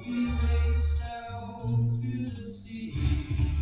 We race down to the sea.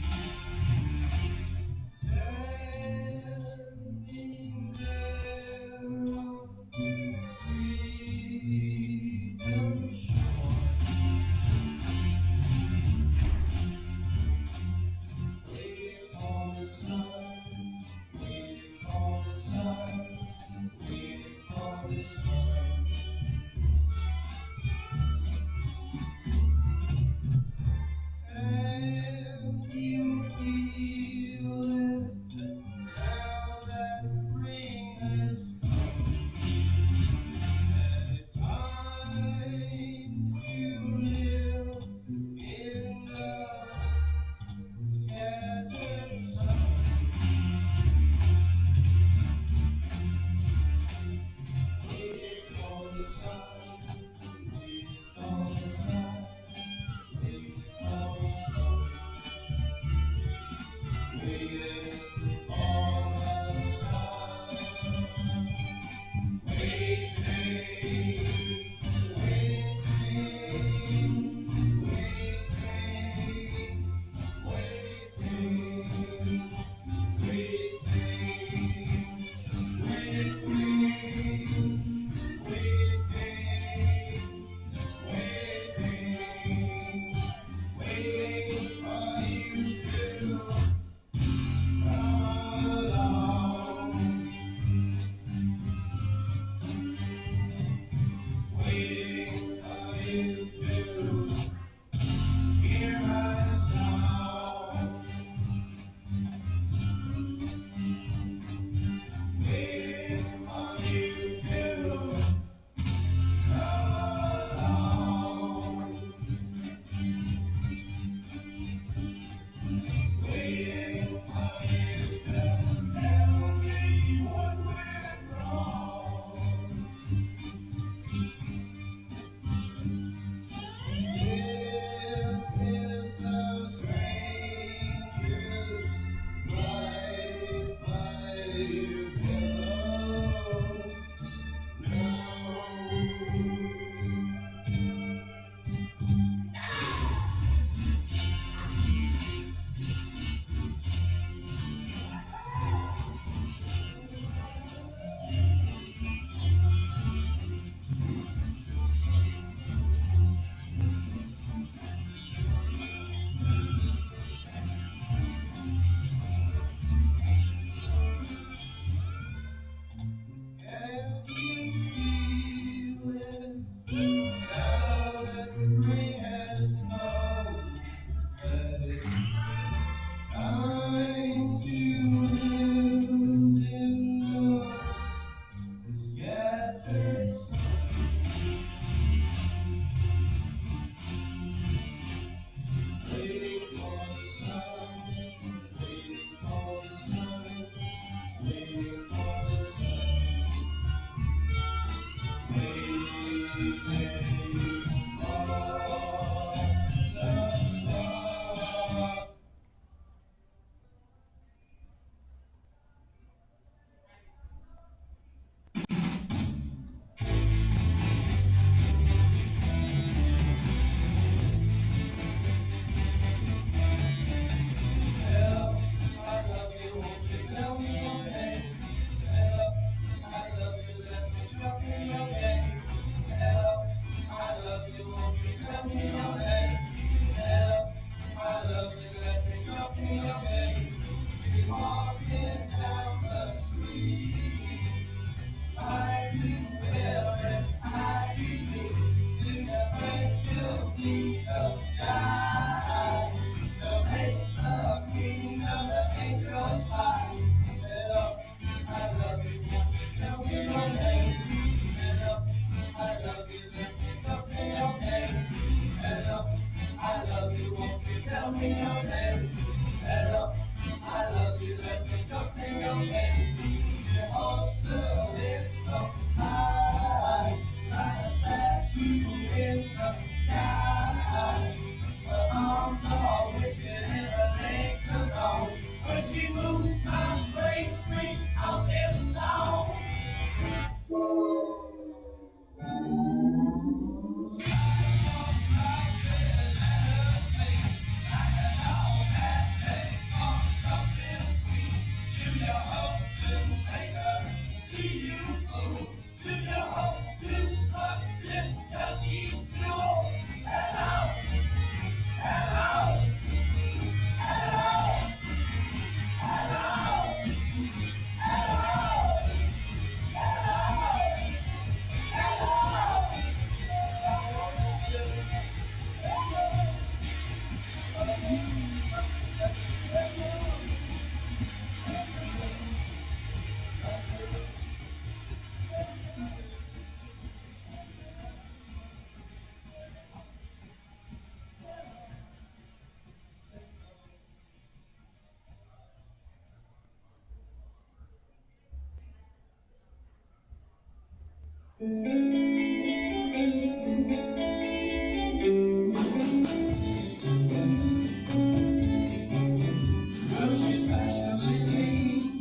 She's fashionably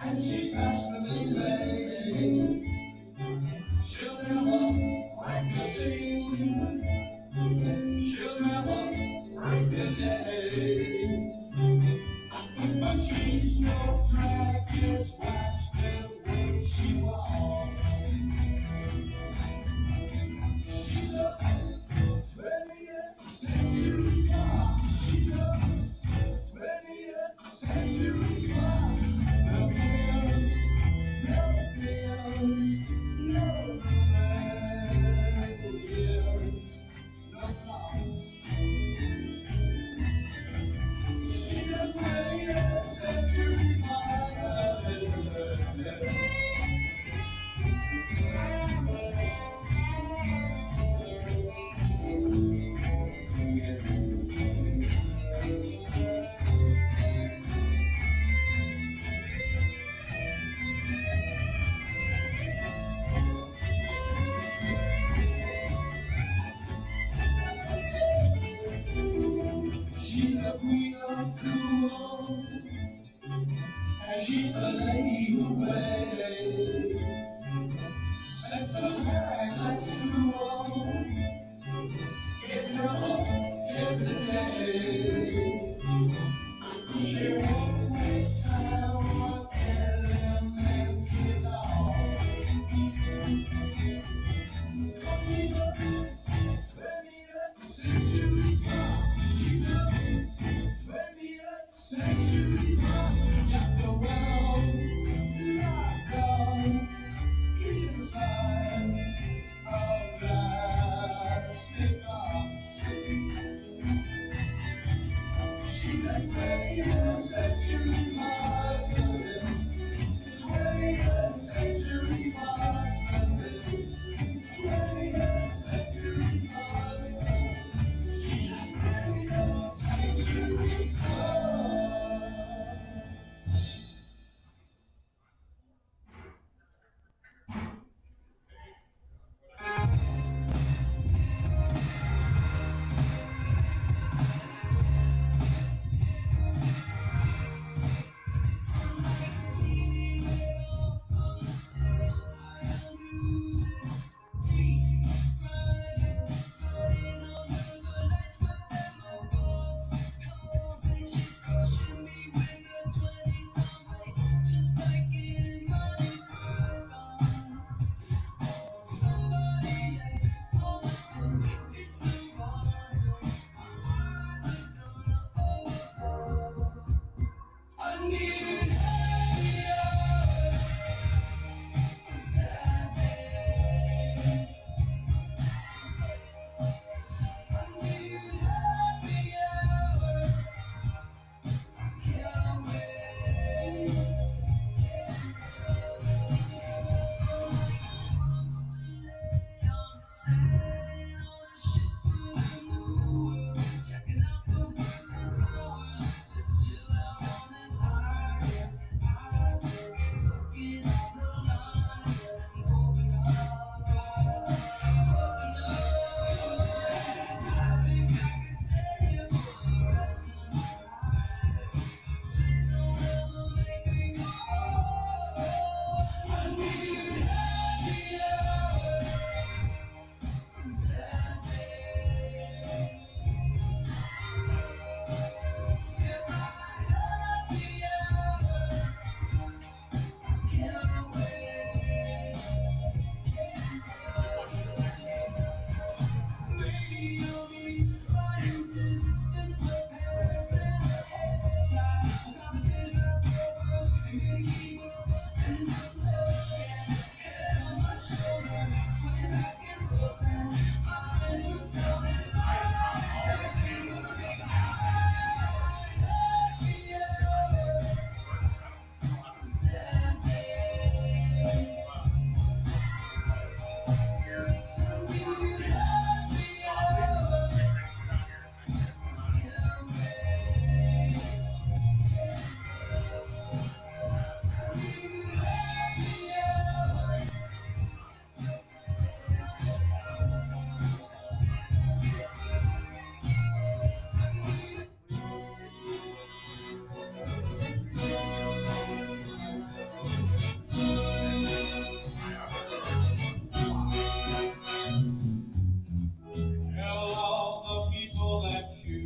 and she's fashionably late. She'll never wipe the scene. She'll never break the day. But she's no drag, just watch the way she walks. She's a 20th century fox. She's a 20th century fox. No fears, no fears, no years, no cost. She's a 20th century fox. She's the queen of cool, and she's the lady who waits. Sets her hair like school. If trouble is the day, she won't waste time on elementary talk. 'Cause she's a 20th century fox. She's a 20th century fox. Got the world locked up inside a plastic box. She's a 20th century fox. 20th century fox. 20th century fox. She's a 20th century fox.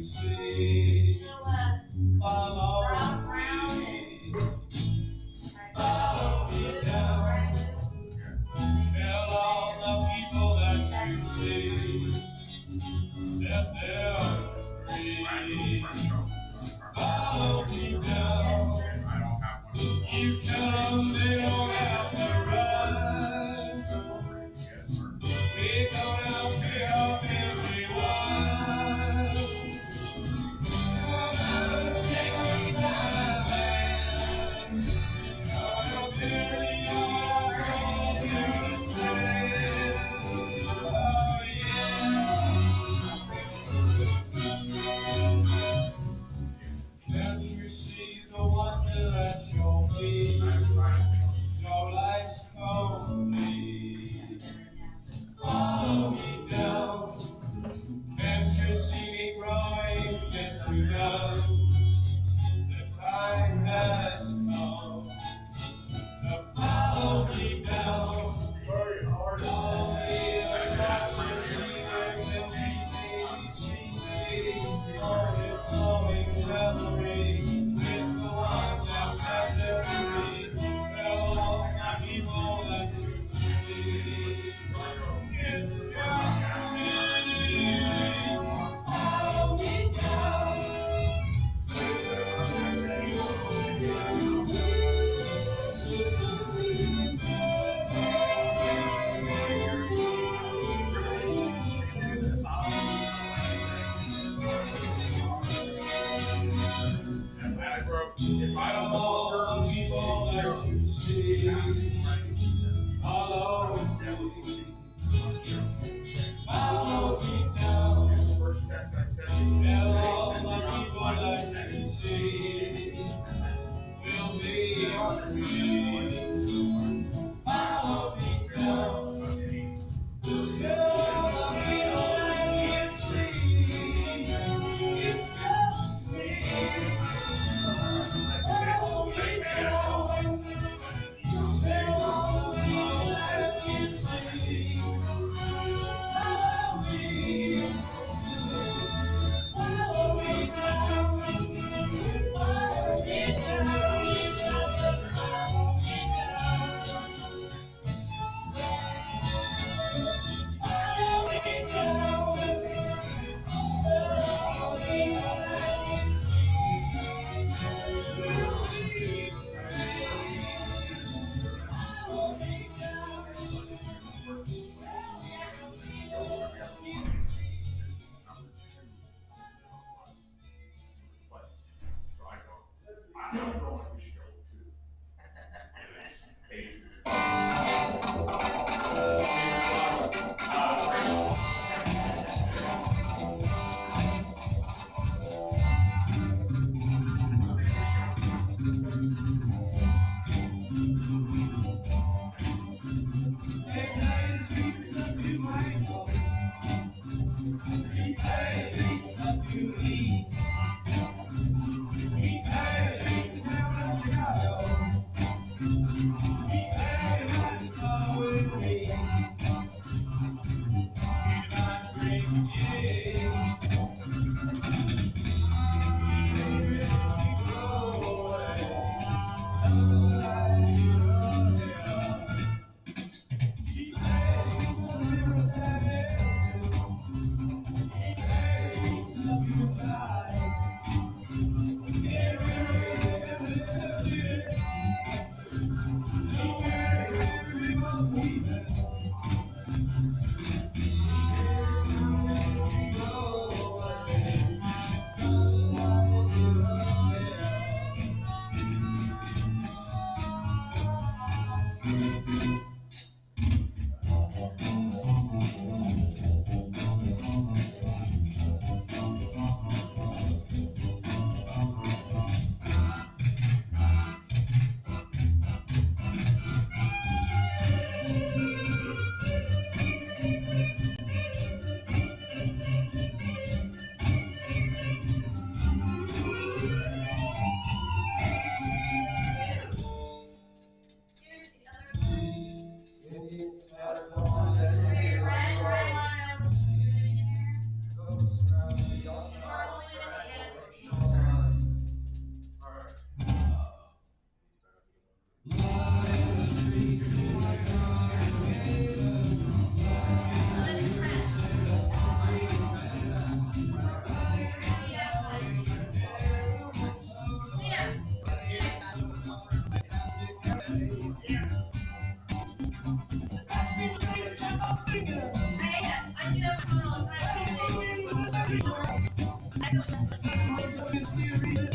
see. Follow me. Follow me down. Tell all the people that you see. Set them free. Follow me down. You tell them they don't have to run. We go down to help everyone. Come on, take me by the hand. I'll carry your girl to the sand. Oh yeah. Can't you see the wonder at your feet? Your life's complete. Follow me down. Can't you see me growing? Can't you know the time has come to follow me down? Only across the sea there will be easy, overflowing memory with the one that set them free. Tell all my people that you see. It's just me. Follow me down. If I don't all the people that you see, follow me. Follow me down. Tell all the people that you see will be free. Follow me down. Tell all the people that you see it's just me. Follow me down. Tell all the people that you see. Follow me. Follow me down. Follow me down. Follow me down. Follow me down. Follow me So mysterious,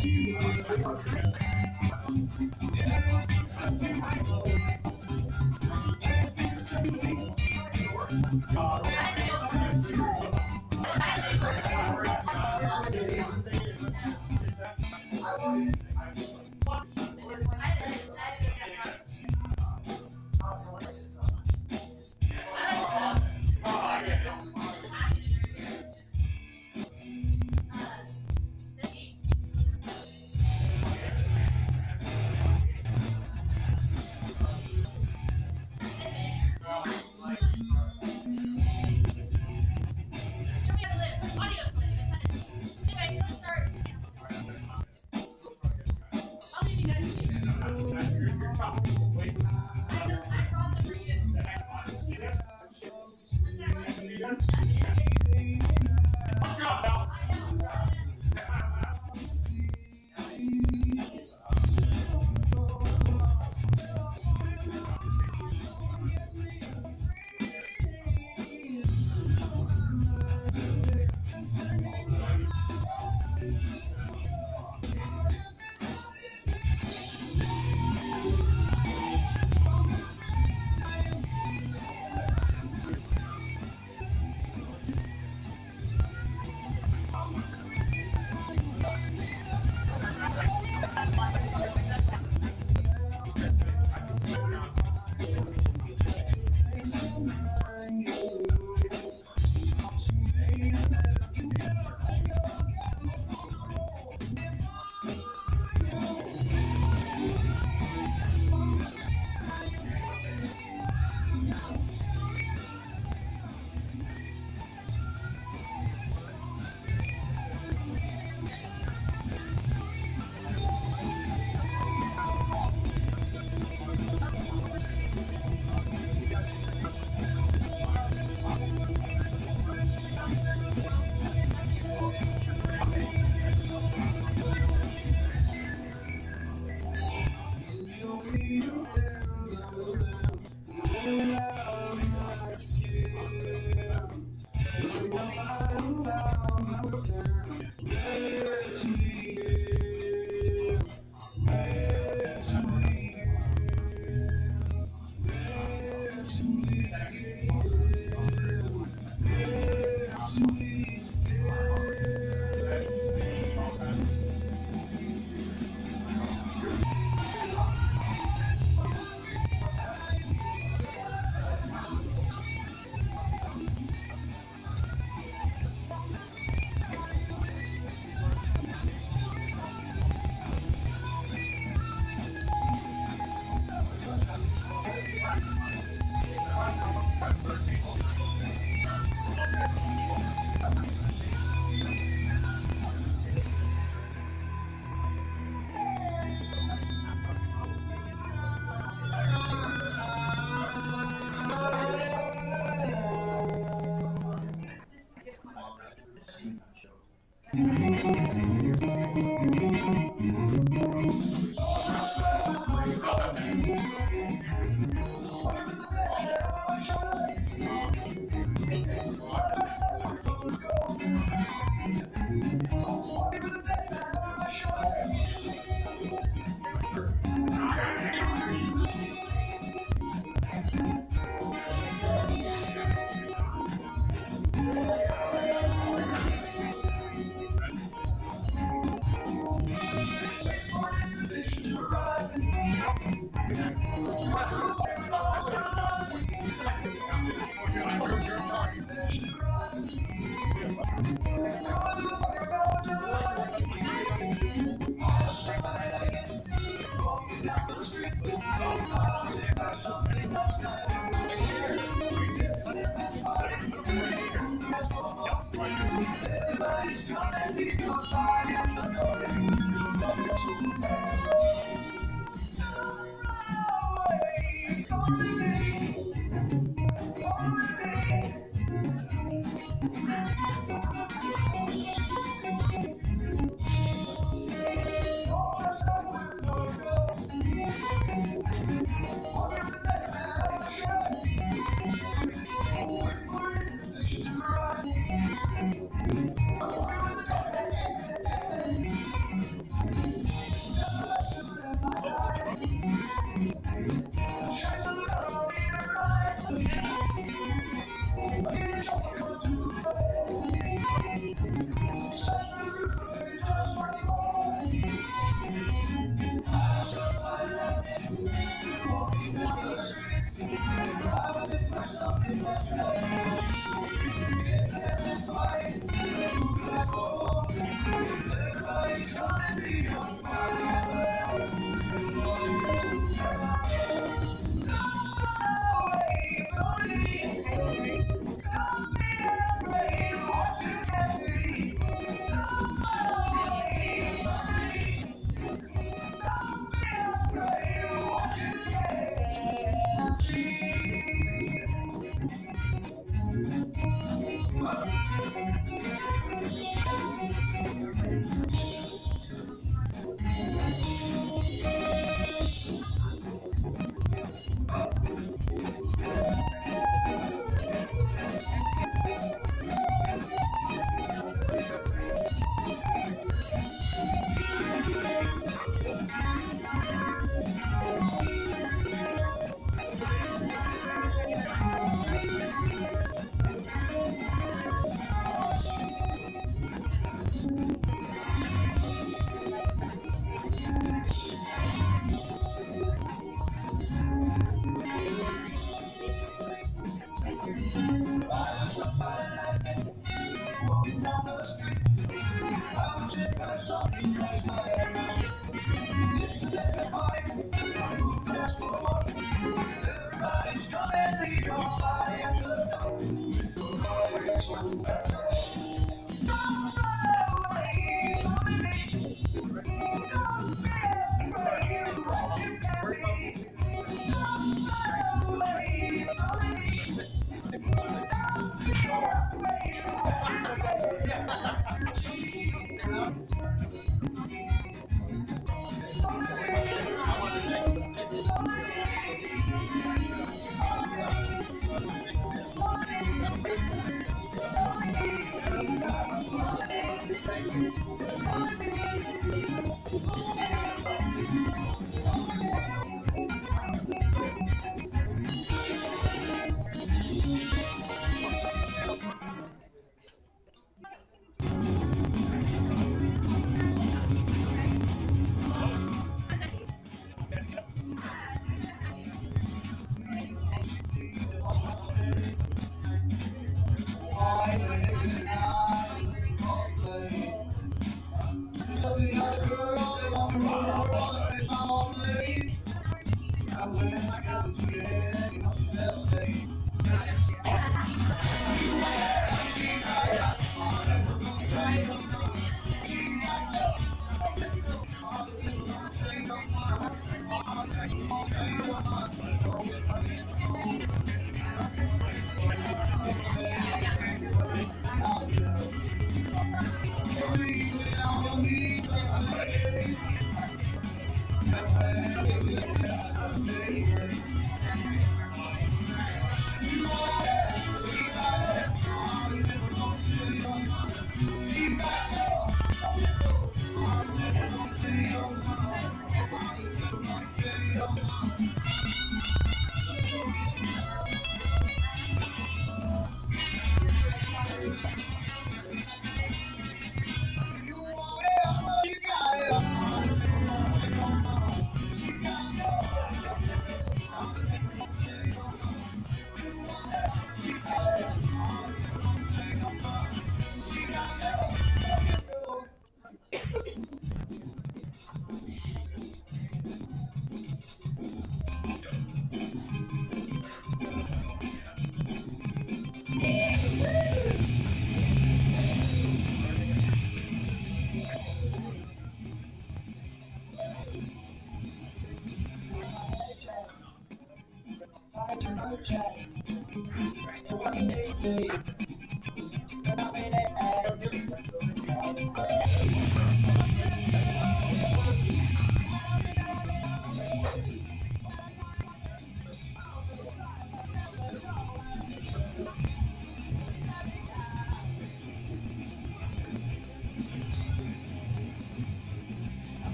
you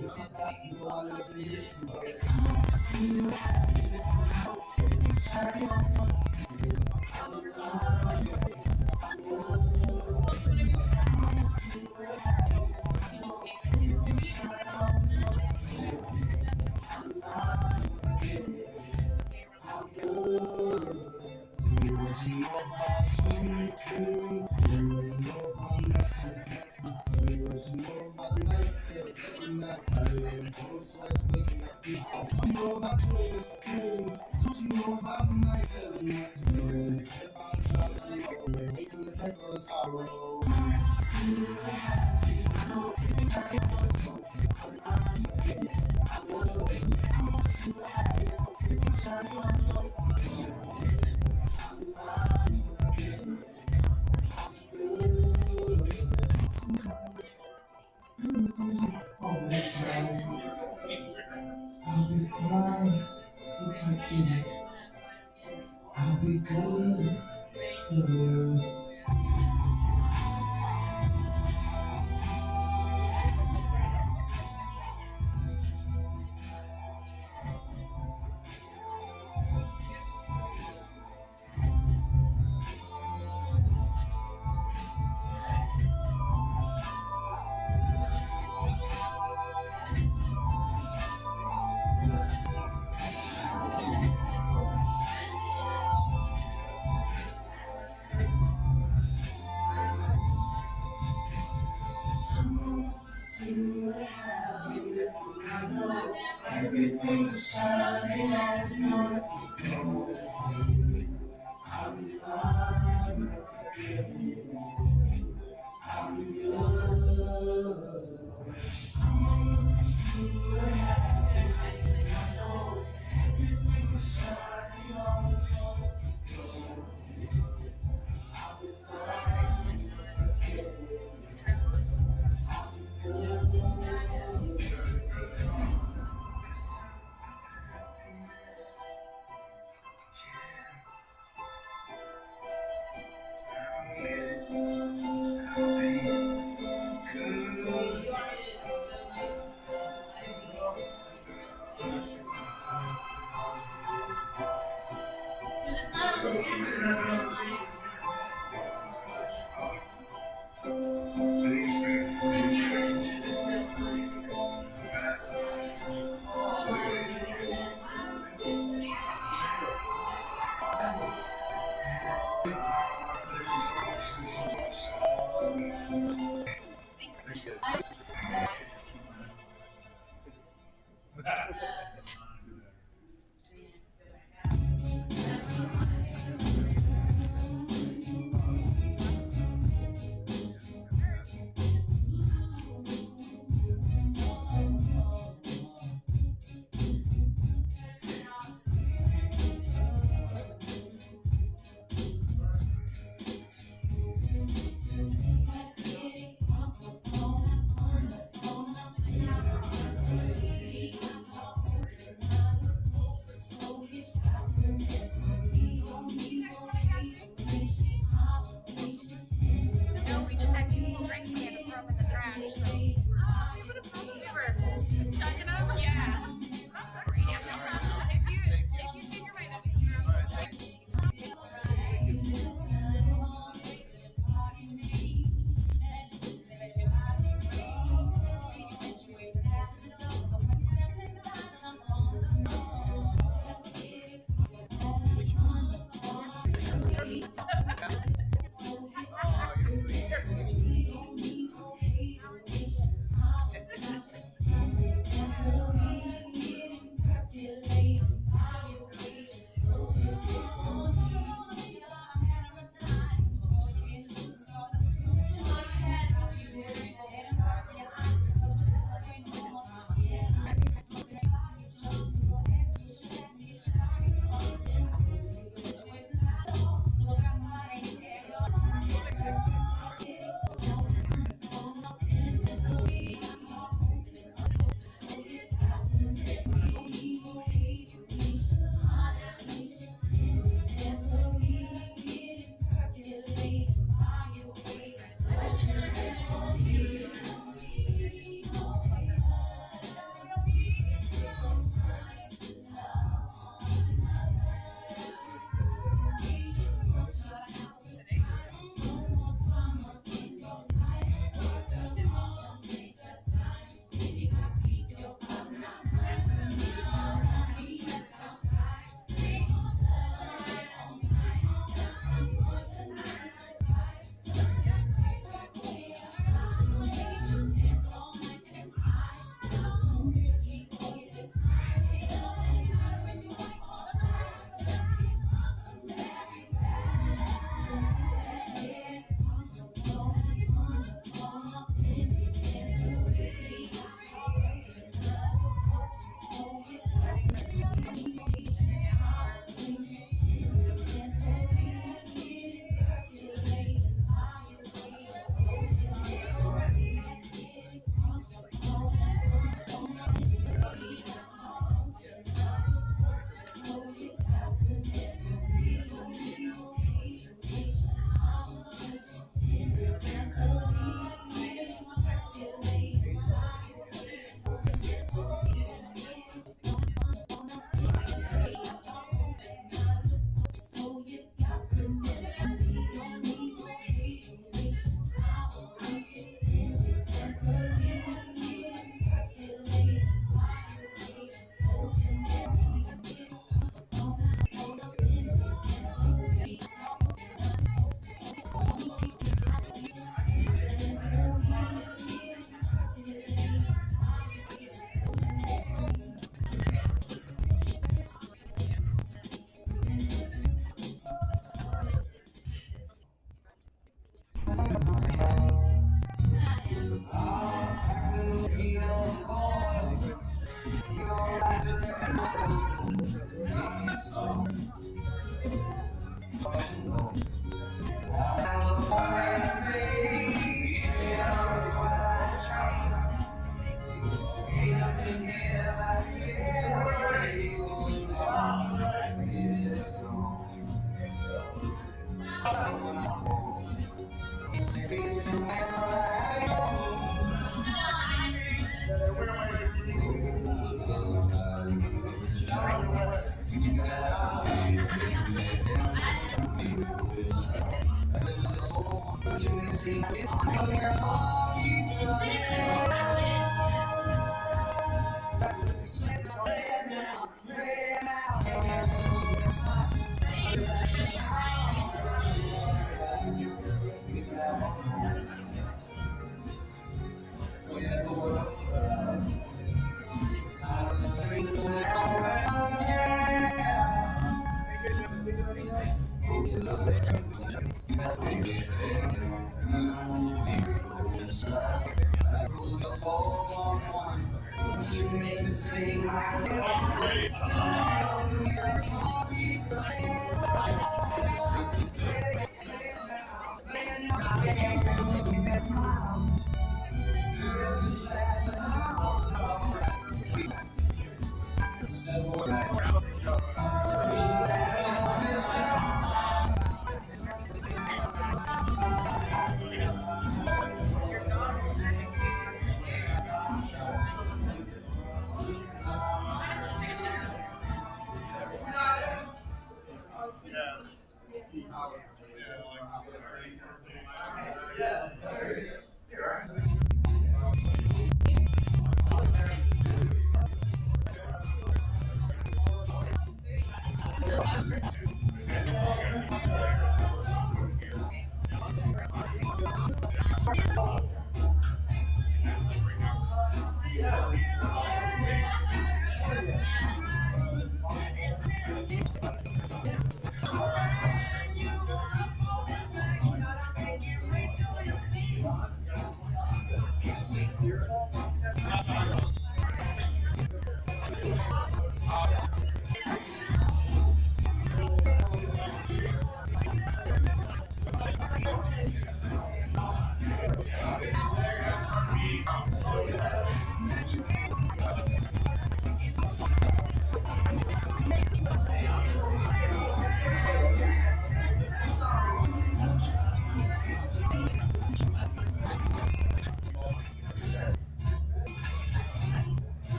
No, I love to listen, but I see you happiness and hope. Shining on what you know about you, true. What you know about that. Tell me what you know about the night. Tell me something that I am cold sweats waking up. Tell me more about dreams, dreams. Tell you more about the night. Tell me what you really care about the trials that you know. Making the path for the sorrow. Always fine. I'll be fine. Once I get it, I'll be good. See happiness, and I know everything's shining on its gonna be I'll be fine once again. I'll be good. See happiness, and I know everything's shining on its gonna I'll be fine once again.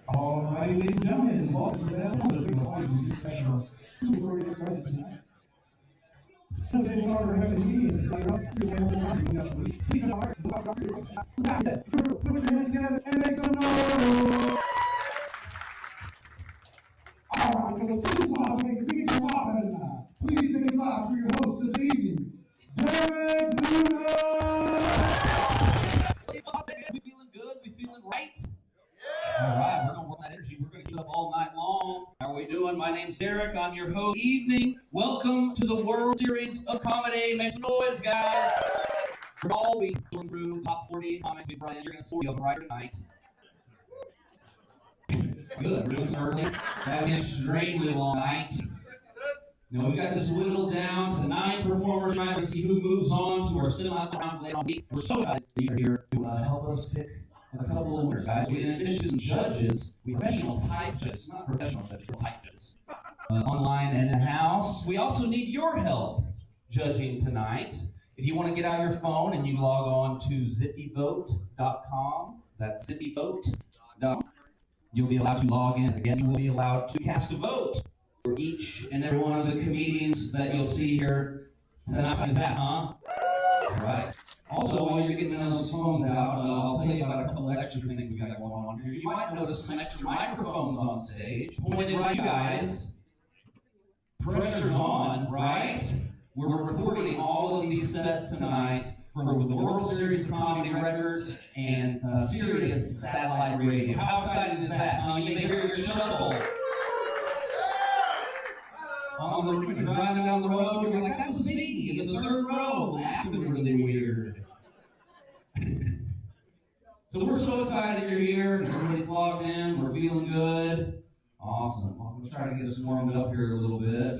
All righty, ladies and gentlemen, welcome to the Halloween Music Special. So before we get started tonight, no any longer having meetings. Like, please, put your hands together and make some noise. All right, well, this is loud, because we get loud better now. Please make it loud for your host of the evening, Derek Luna. We feeling good? We feeling right? All right, we're gonna work that energy. We're gonna keep it up all night long. How are we doing? My name's Derek. I'm your host. Evening. Welcome to the World Series of Comedy. Make some noise, guys. We're all week going through top 40 comics. Brian, you're gonna score the right tonight. Good. We're doing this early. Having an extremely long night. Now we've got this whittled down to 9 performers tonight. We'll see who moves on to our semifinal later on. We're so excited that you're here to help us pick a couple of winners, guys. In addition to some judges, we have professional type judges, not professional judges, type judges, online and in the house. We also need your help judging tonight. If you want to get out your phone and you log on to zippyvote.com, that's zippyvote.com, you'll be allowed to log in. Again, you will be allowed to cast a vote for each and every one of the comedians that you'll see here tonight. Is that, huh? All right. Also, while you're getting those phones out, I'll tell you about a couple extra things we got going on here. You might notice some extra microphones on stage pointed at you guys. Pressure's on, right? We're recording all of these sets tonight for the World Series of Comedy Records and Sirius Satellite Radio. How exciting is that? You may hear your chuckle. When you're driving down the road, you're like, that was me in the third row, laughing really weird. So we're so excited you're here. Everybody's logged in. We're feeling good. Awesome. Well, we'll try to get us warmed up here a little bit.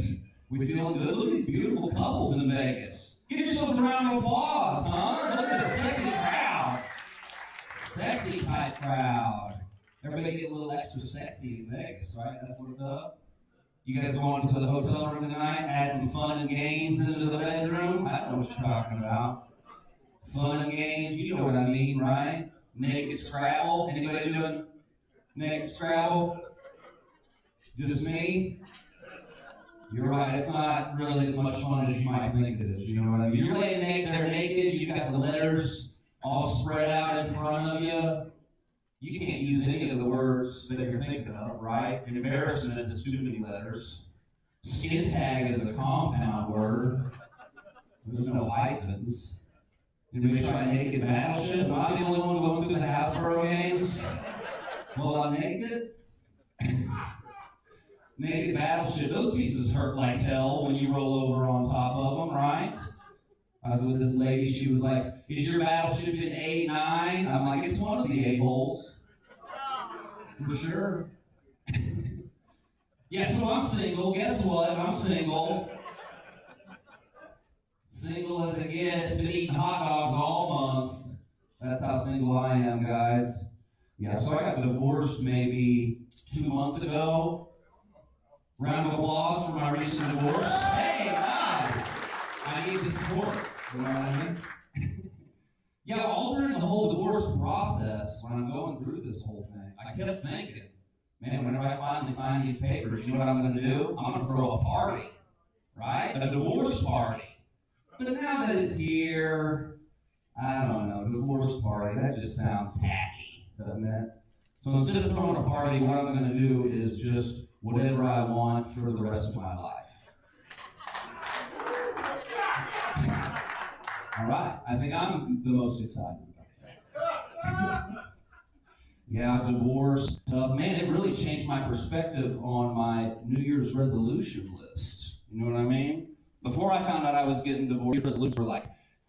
We feeling good? Look at these beautiful couples in Vegas. Give yourselves a round of applause, huh? Look at the sexy crowd. Sexy type crowd. Everybody get a little extra sexy in Vegas, right? That's what's up. You guys going to the hotel room tonight? Add some fun and games into the bedroom? I know what you're talking about. Fun and games, you know what I mean, right? Naked Scrabble. Anybody doing Naked Scrabble? Just me? You're right, it's not really as much fun as you might think it is, you know what I mean? You're laying there naked, you've got the letters all spread out in front of you. You can't use any of the words that you're thinking of, right? Embarrassment is too many letters. Skin tag is a compound word. There's no hyphens. Anybody try Naked Battleship? Am I the only one going through the Hasbro games? Well, I'm naked. Naked Battleship, those pieces hurt like hell when you roll over on top of them, right? I was with this lady, she was like, is your battleship in A9? I'm like, it's one of the A-holes. For sure. Yeah, so I'm single. Guess what? I'm single. Single as it gets. Been eating hot dogs all month. That's how single I am, guys. Yeah, so I got divorced maybe 2 months ago. Round of applause for my recent divorce. Hey, guys! I need the support. You know what I mean? Yeah, all during the whole divorce process, when I'm going through this whole thing, I kept thinking, man, whenever I finally sign these papers, you know what I'm going to do? I'm going to throw a party, right? A divorce party. But now that it's here, I don't know, divorce party, that just sounds tacky, doesn't it? So instead of throwing a party, what I'm going to do is just whatever I want for the rest of my life. All right, I think I'm the most excited about that. Yeah, divorce, tough. Man, it really changed my perspective on my New Year's resolution list. You know what I mean? Before I found out I was getting divorced, resolutions were like,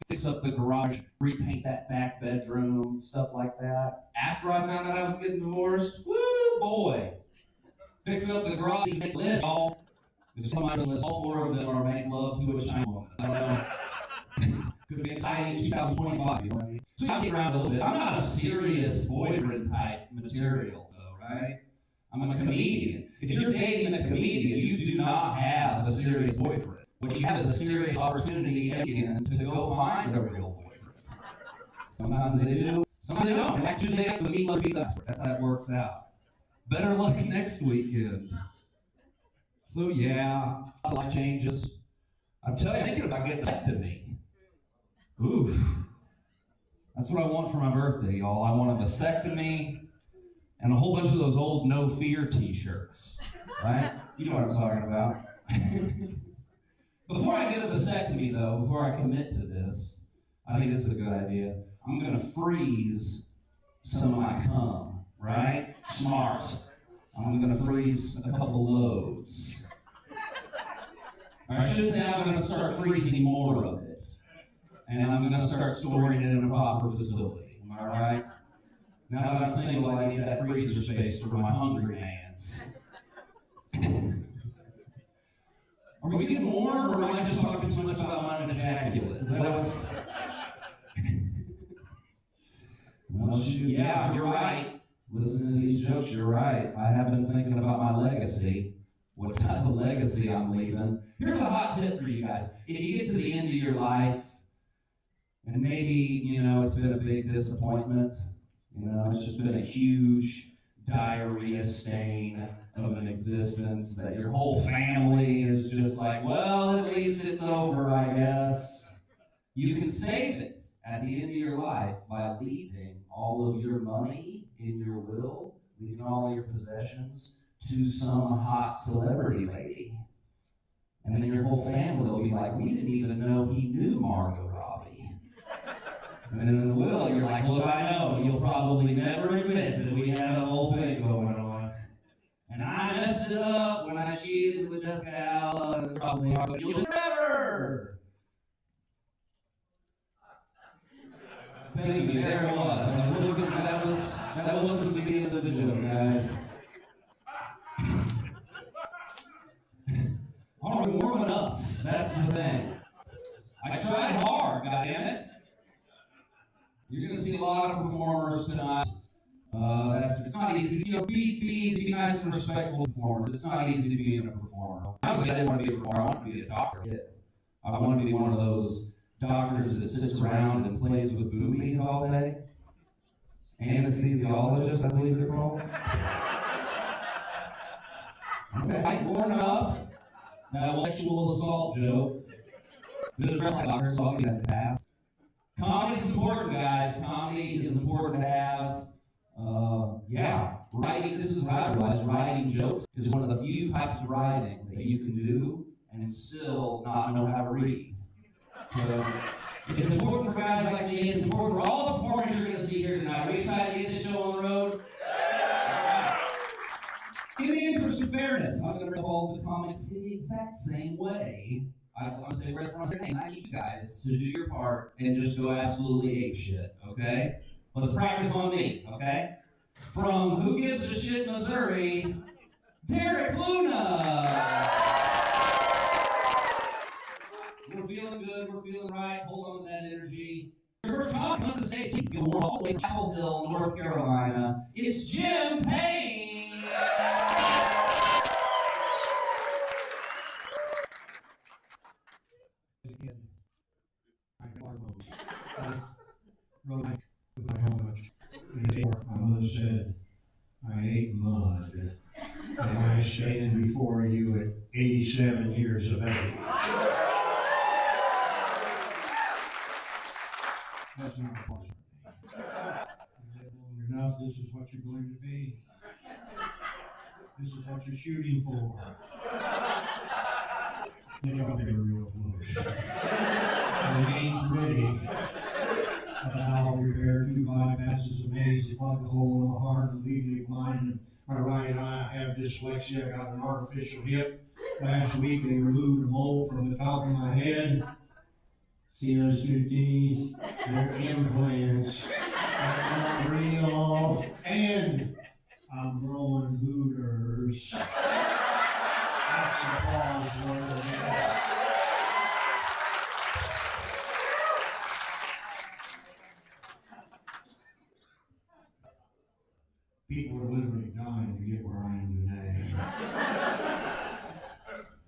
fix up the garage, repaint that back bedroom, stuff like that. After I found out I was getting divorced, woo, boy. Fix up the garage, make a list, all. If somebody list, all 4 of them are make love to a Chinese woman. I don't know. Could be exciting in 2025, you know what I mean? So I'm getting around a little bit. I'm not a serious boyfriend type material, though, right? I'm a comedian. If you're dating a comedian, you do not have a serious boyfriend. What you have is a serious opportunity again to go find a real boyfriend. Sometimes they do, sometimes they don't. Next Tuesday, the Meatloaf Pizza. That's how it works out. Better luck next weekend. So yeah, life changes. I'm telling you, thinking about getting back to me. Oof. That's what I want for my birthday, y'all. I want a vasectomy and a whole bunch of those old No Fear t-shirts, right? You know what I'm talking about. Before I get a vasectomy, though, before I commit to this, I think this is a good idea. I'm going to freeze some of my cum, right? Smart. I'm going to freeze a couple loads. Or I should say I'm going to start freezing more of it. And I'm going to start storing it in a proper facility. Am I right? Now that I'm single, I need that freezer space for my hungry hands. Are we getting warm, or am I just talking too much about mine and ejaculate? Is that what's... Well, shoot, yeah, you're right. Listen to these jokes, you're right. I have been thinking about my legacy, what type of legacy I'm leaving. Here's a hot tip for you guys. If you get to the end of your life, and maybe, you know, it's been a big disappointment, you know, it's just been a huge diarrhea stain of an existence that your whole family is just like, well, at least it's over, I guess. You can save it at the end of your life by leaving all of your money in your will, leaving all of your possessions to some hot celebrity lady. And then your whole family will be like, we didn't even know he knew Margot Robbie. And then in the will, you're like, look, I know, you'll probably never admit that we had a whole thing going on. And I messed it up when I cheated with Jessica Alba, and probably are, but you'll never. Thank you, there it was. I was looking, that wasn't the end of the joke, guys. Are we warming up? That's the thing. I tried hard, goddammit. You're going to see a lot of performers tonight. It's not easy. You know, be nice and respectful performers. It's not easy being a performer. I didn't want to be a performer. I wanted to be a doctor. I wanted to be one of those doctors that sits around and plays with boobies all day. Anesthesiologists, I believe they're called. Okay, warm up. That sexual assault joke. This is doctor, so I'll get that fast. Comedy is important, guys. Comedy is important to have. Writing, this is what I realized, writing jokes is one of the few types of writing that you can do and still not know how to read. So, it's important for guys like me, it's important for all the performers you're going to see here tonight. Are we excited to get this show on the road? Right. In the interest of fairness, I'm going to read all the comments in the exact same way. I'm going to say right in front of their name. I need you guys to do your part and just go absolutely ape shit, okay? Let's practice on me, okay? From Who Gives a Shit, Missouri, Derek Luna. We're feeling good, we're feeling right. Hold on to that energy. Your first time on the stage, please go all the way to Chapel Hill, North Carolina. It's Jim Payne. Again, I wrote with my helmet. Before my mother said, I ate mud. And I stand before you at 87 years of age. That's not a positive thing. You live long enough, this is what you're going to be. This is what you're shooting for. Then you're real close. And it ain't pretty. A valve repair, 2 bypasses, a maze, a plugged hole in my heart, I'm legally blind, and my right eye, I have dyslexia, I got an artificial hip. Last week they removed a mole from the top of my head. See those 2 teeth? They're implants. They're not real. And I'm growing hooters. That's applause worthy. People are literally dying to get where I am today.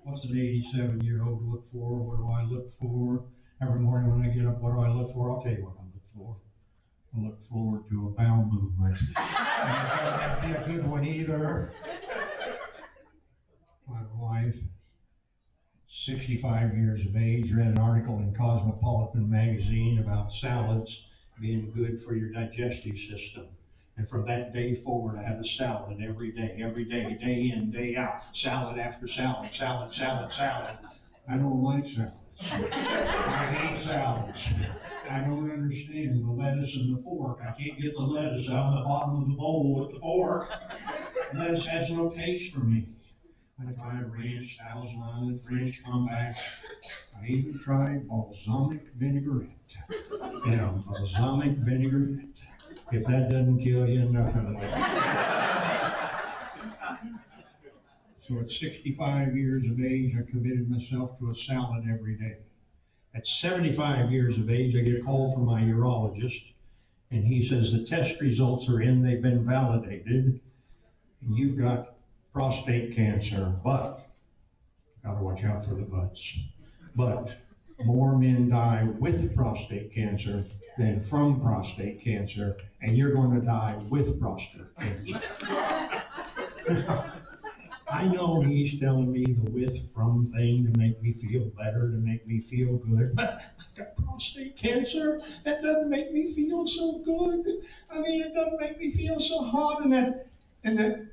What's an 87-year-old look for? What do I look for? Every morning when I get up, what do I look for? I'll tell you what I look for. I look forward to a bowel movement. And it doesn't have to be a good one either. My wife, 65 years of age, read an article in Cosmopolitan magazine about salads being good for your digestive system. And from that day forward, I had a salad every day, day in, day out. Salad after salad, salad, salad, salad. I don't like salads. I hate salads. I don't understand the lettuce and the fork. I can't get the lettuce out of the bottom of the bowl with the fork. Lettuce has no taste for me. I tried ranch, Thousand French comeback. I even tried balsamic vinaigrette. Balsamic vinaigrette. If that doesn't kill you, nothing will. So at 65 years of age, I committed myself to a salad every day. At 75 years of age, I get a call from my urologist, and he says the test results are in, they've been validated, and you've got prostate cancer, but, gotta watch out for the buts, but more men die with prostate cancer than from prostate cancer, and you're going to die with prostate cancer. I know he's telling me the with from thing to make me feel better, to make me feel good, but I've got prostate cancer. That doesn't make me feel so good. I mean, it doesn't make me feel so hot. And that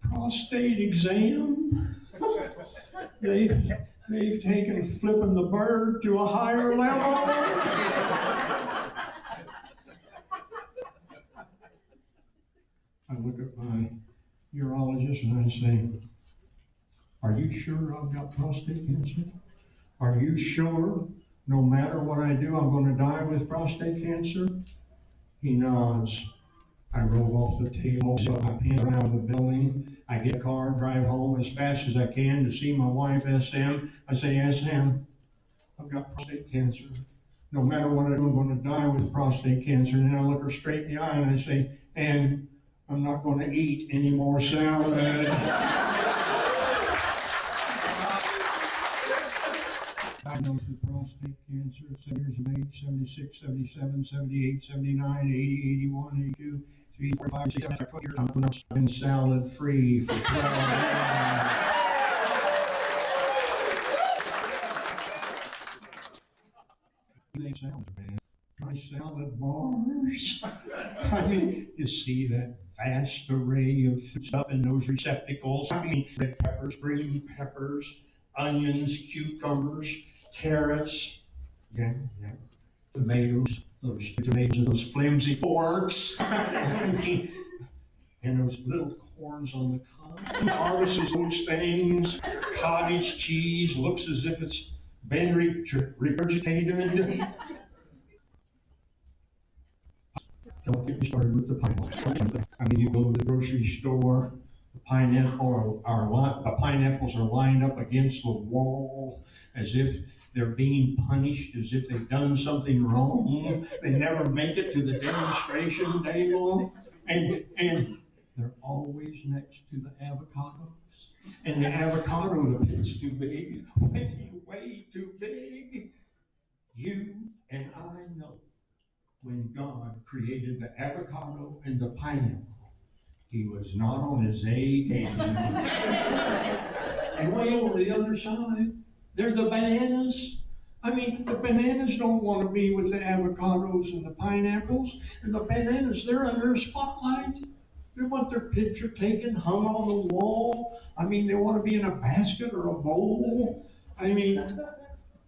prostate exam, they've taken flipping the bird to a higher level. I look at my urologist and I say, are you sure I've got prostate cancer? Are you sure no matter what I do, I'm going to die with prostate cancer? He nods. I roll off the table, put my pants around the building. I get a car, drive home as fast as I can to see my wife, SM. I say, SM, I've got prostate cancer. No matter what I do, I'm going to die with prostate cancer. And then I look her straight in the eye and I say, and I'm not going to eat any more salad. Diagnosed with prostate cancer at 7 years of age, 76, 77, 78, 79, 80, 81, 82, 3, 4, 5, 6, 7, 8, 12 years. I've been salad free for 12 years. You think salads are bad? Try salad bars. I mean, you see that vast array of stuff in those receptacles. I mean, red peppers, green peppers, onions, cucumbers, carrots, tomatoes, and those flimsy forks. I mean, and those little corns on the cob. Harvests those things. Cottage cheese looks as if it's been regurgitated. Don't get me started with the pineapple. I mean, you go to the grocery store, the pineapples are lined up against the wall as if they're being punished, as if they've done something wrong. They never make it to the demonstration table, and they're always next to the avocados. And the avocado, the pit's too big, way too big. You and I know when God created the avocado and the pineapple, he was not on his A game. And way over the other side, they're the bananas. I mean, the bananas don't want to be with the avocados and the pineapples. And the bananas, they're under a spotlight. They want their picture taken, hung on the wall. I mean, they want to be in a basket or a bowl. I mean,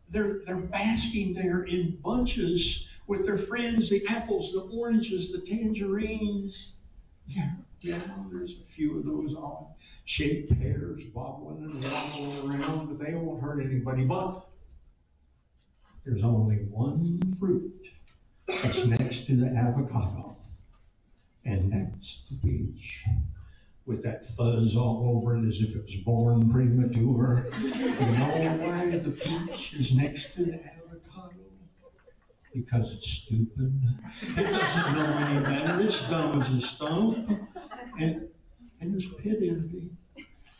they're basking there in bunches with their friends, the apples, the oranges, the tangerines. Yeah, there's a few of those odd-shaped pears wobbling and wobbling around, but they won't hurt anybody. But there's only one fruit that's next to the avocado, and that's the peach, with that fuzz all over it as if it was born premature. You know why the peach is next to the avocado? Because it's stupid. It doesn't know any better. It's dumb as a stump. And there's pit envy.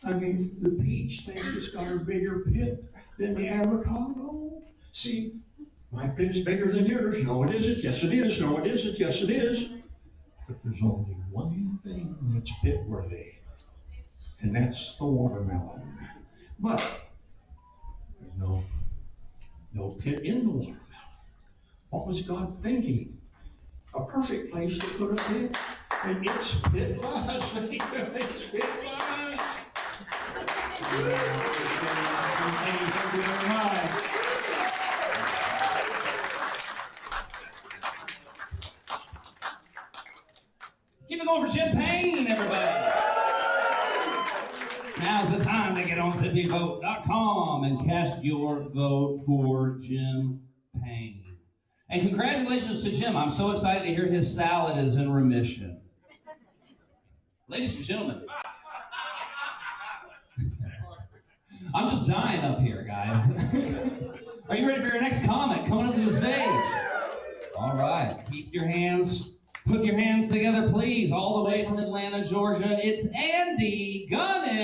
I mean, the peach thinks it's got a bigger pit than the avocado. See, my pit's bigger than yours. No, it isn't. Yes, it is. No, it isn't. Yes, it is. But there's only one thing that's pit worthy, and that's the watermelon. But there's no pit in the watermelon. What was God thinking? A perfect place to put a pit. And it's pitless. It's pitless. Thank you very much. Keep it going for Jim Payne, everybody. Now's the time to get on zippyvote.com and cast your vote for Jim Payne. And congratulations to Jim. I'm so excited to hear his salad is in remission. Ladies and gentlemen, I'm just dying up here, guys. Are you ready for your next comic coming up to the stage? All right, put your hands together, please. All the way from Atlanta, Georgia, it's Andy Gunning.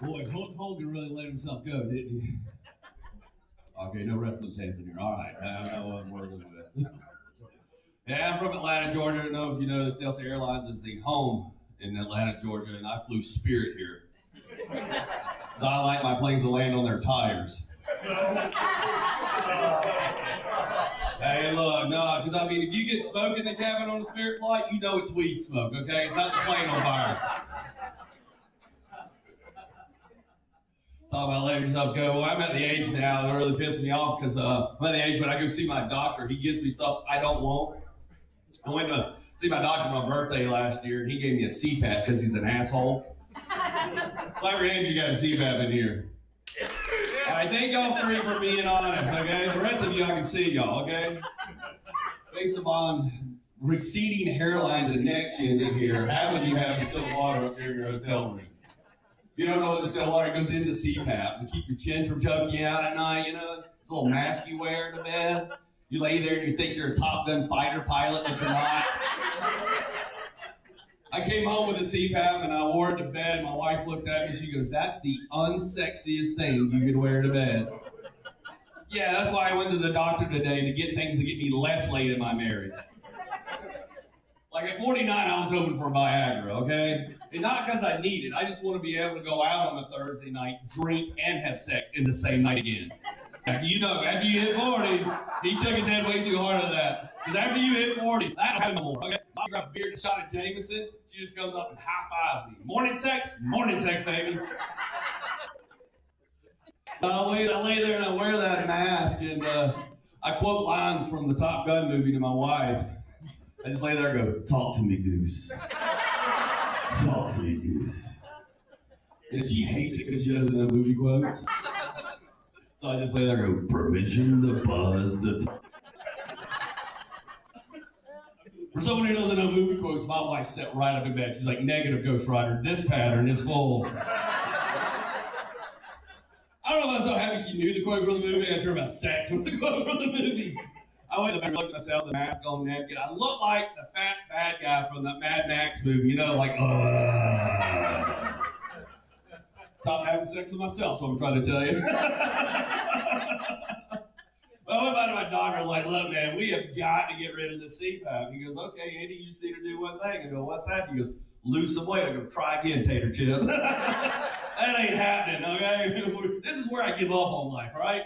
Boy, Hulk Hogan really let himself go, didn't he? Okay, no wrestling fans in here. All right, I know what I'm working with. Yeah, I'm from Atlanta, Georgia. I don't know if you know this. Delta Airlines is the home in Atlanta, Georgia, and I flew Spirit here. Because I like my planes to land on their tires. Hey, look, no, because I mean, if you get smoke in the cabin on a Spirit flight, you know it's weed smoke, okay? It's not the plane on fire. Talk about letting yourself go. Well, I'm at the age now that really pisses me off because I'm at the age when I go see my doctor, he gives me stuff I don't want. I went to see my doctor on my birthday last year, and he gave me a CPAP because he's an asshole. Clap your hands, you got a CPAP in here. All right, thank y'all three for being honest, okay? The rest of you, I can see y'all, okay? Based upon receding hairlines and neck chins in here, how would you have distilled water up here in your hotel room? If you don't know what distilled water goes into CPAP to keep your chin from choking you out at night, you know? It's a little mask you wear to bed. You lay there and you think you're a Top Gun fighter pilot, but you're not. I came home with a CPAP and I wore it to bed. My wife looked at me, she goes, "That's the unsexiest thing you could wear to bed." Yeah, that's why I went to the doctor today, to get things to get me less late in my marriage. Like at 49, I was hoping for Viagra, okay? And not because I need it. I just want to be able to go out on a Thursday night, drink, and have sex in the same night again. You know, after you hit 40, he shook his head way too hard at that. Because after you hit 40, I don't have no more, okay? Mom grabbed a beer and a shot at Jameson. She just comes up and high-fives me. Morning sex, baby. I lay there and I wear that mask, and I quote lines from the Top Gun movie to my wife. I just lay there and go, "Talk to me, Goose. Talk to me, Goose." And she hates it because she doesn't know movie quotes. So I just lay there and go, "Permission to buzz the top." For someone who doesn't know movie quotes, my wife sat right up in bed. She's like, "Negative, Ghost Rider. This pattern is full." I don't know if I was so happy she knew the quote from the movie after about sex with the quote from the movie. I went back and looked at myself, the mask on naked. I look like the fat bad guy from the Mad Max movie, you know, like, Stop having sex with myself, so I'm trying to tell you. Well, I went by to my doctor, like, "Look, man, we have got to get rid of the CPAP." He goes, "Okay, Andy, you just need to do one thing." I go, "What's that?" He goes, "Lose some weight." I go, "Try again, tater chip." That ain't happening, okay? This is where I give up on life, right?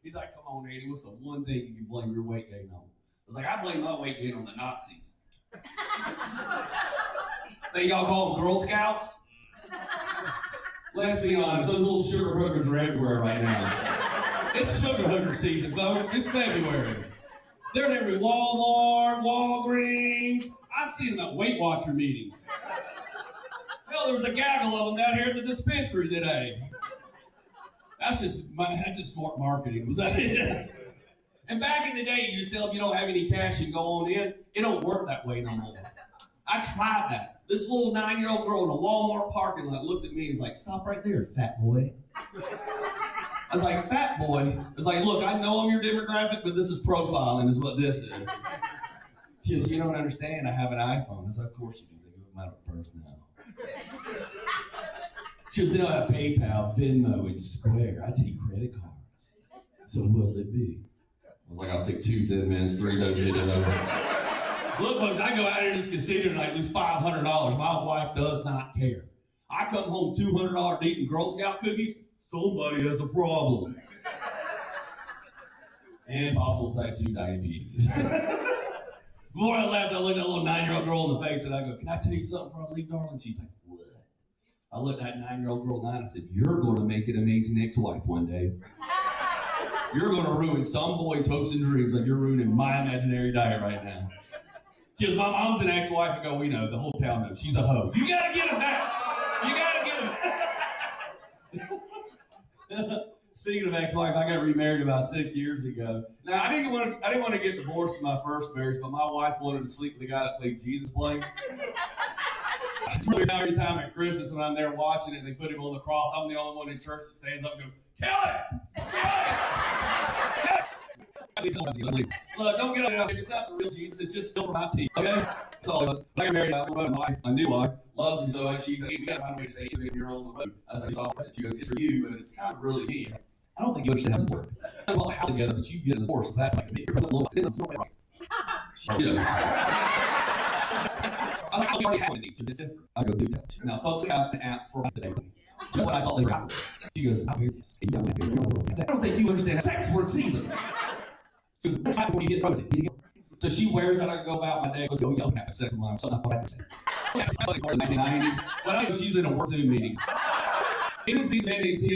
He's like, "Come on, Andy, what's the one thing you can blame your weight gain on?" I was like, "I blame my weight gain on the Nazis." Think y'all call them Girl Scouts? Let's be honest, those little sugar hookers are everywhere right now. It's sugar hooker season, folks. It's February. They're at every Walmart, Walgreens. I've seen them at Weight Watcher meetings. Hell, there was a gaggle of them down here at the dispensary today. That's just smart marketing. Was that it? And back in the day, you just tell them you don't have any cash and go on in. It don't work that way no more. I tried that. This little 9-year-old girl in a Walmart parking lot looked at me and was like, "Stop right there, fat boy." I was like, "Fat boy?" I was like, "Look, I know I'm your demographic, but this is profiling is what this is." She goes, "You don't understand. I have an iPhone." I was like, "Of course you do. They go out of purse now." She goes, "They don't have PayPal, Venmo, and Square. I take credit cards. So what'll it be?" I was like, "I'll take 2 Thin Mints, 3 Dope Shit it over." Look, folks, I go out here in this casino and I lose $500. My wife does not care. I come home $200 eating Girl Scout cookies. Somebody has a problem. And possible type 2 diabetes. Before I left, I looked at that little 9-year-old girl in the face and I go, "Can I tell you something before I leave, darling?" She's like, "What?" I looked at that 9-year-old girl and I said, "You're going to make an amazing ex-wife one day. You're going to ruin some boy's hopes and dreams like you're ruining my imaginary diet right now." She goes, "My mom's an ex-wife." I go, "We know, the whole town knows. She's a hoe." You gotta get him back. You gotta get him. Speaking of ex-wife, I got remarried about 6 years ago. Now I didn't want to get divorced in my first marriage, but my wife wanted to sleep with the guy that played Jesus Play. It's really how every time at Christmas when I'm there watching it and they put him on the cross, I'm the only one in church that stands up and goes, kill it! Kill it! Look, don't get on it. It's not the real Jesus. It's just still for my teeth. Okay? That's all it was. When I got married, I wanted my wife, my new wife, loves me so much. She goes, you got to find a way to say it in your own boat. I said, she goes, it's for you, but it's kind of really me. I don't think you understand how this works. I bought a house together, but you get in the course. That's like me. You're a little in the floor. You know. I already have one of these. I go, dude. Now, folks, we have an app for today. Just what I thought they were. She goes, I hear this. I don't think you understand how sex works either. She goes, right before you get promoted. So she wears it. I go about my day. Goes, oh, y'all have sex with mine. So I thought I would say. Yeah, like 1990. But I was using a word Zoom meeting. It is these meetings. I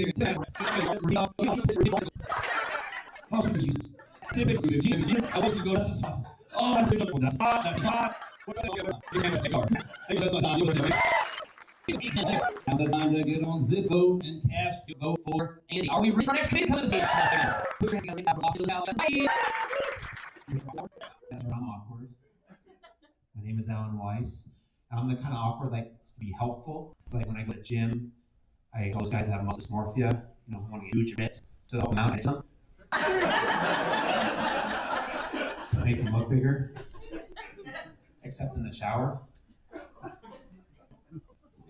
want you to go, that's a oh, that's a good. That's hot. That's hot. What the hell? That's my time. Now's the time to get on Zippo and cast your vote for Andy. Are we ready for next meeting? Come to the stage. Push your hands out from Austin. That's where I'm awkward. My name is Alan Weiss. I'm the kind of awkward like to be helpful. Like when I go to the gym, I tell those guys that have muscle dysmorphia, want to get huge bit to help them out and some. To make them look bigger. Except in the shower.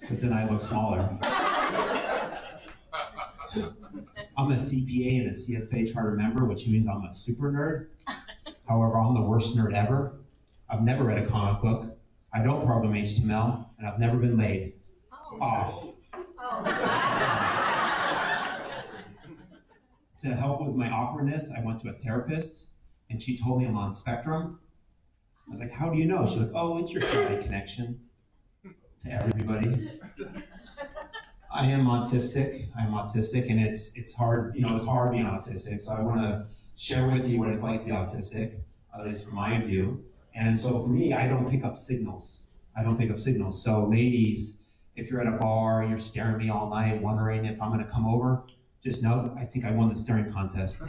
Because then I look smaller. I'm a CPA and a CFA charter member, which means I'm a super nerd. However, I'm the worst nerd ever. I've never read a comic book. I don't program HTML, and I've never been laid off. To help with my awkwardness, I went to a therapist, and she told me I'm on spectrum. I was like, how do you know? She's like, oh, it's your shy connection to everybody. I am autistic, and it's hard, it's hard being autistic, so I want to share with you what it's like to be autistic, at least from my view. And so for me, I don't pick up signals. So ladies, if you're at a bar and you're staring at me all night wondering if I'm gonna come over, just know, I think I won the staring contest.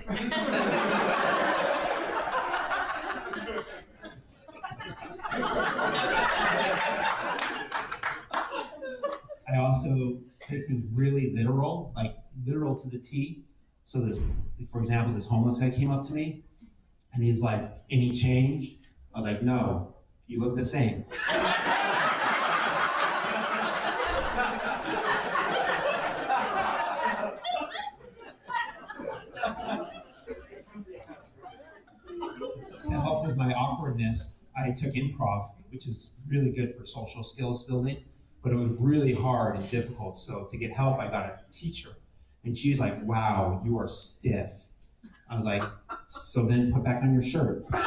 I also take things really literal, like literal to the T. So this, for example, this homeless guy came up to me and he's like, any change? I was like, no, you look the same. To help with my awkwardness, I took improv, which is really good for social skills building, but it was really hard and difficult. So to get help, I got a teacher. And she's like, wow, you are stiff. I was like, so then put back on your shirt. Right?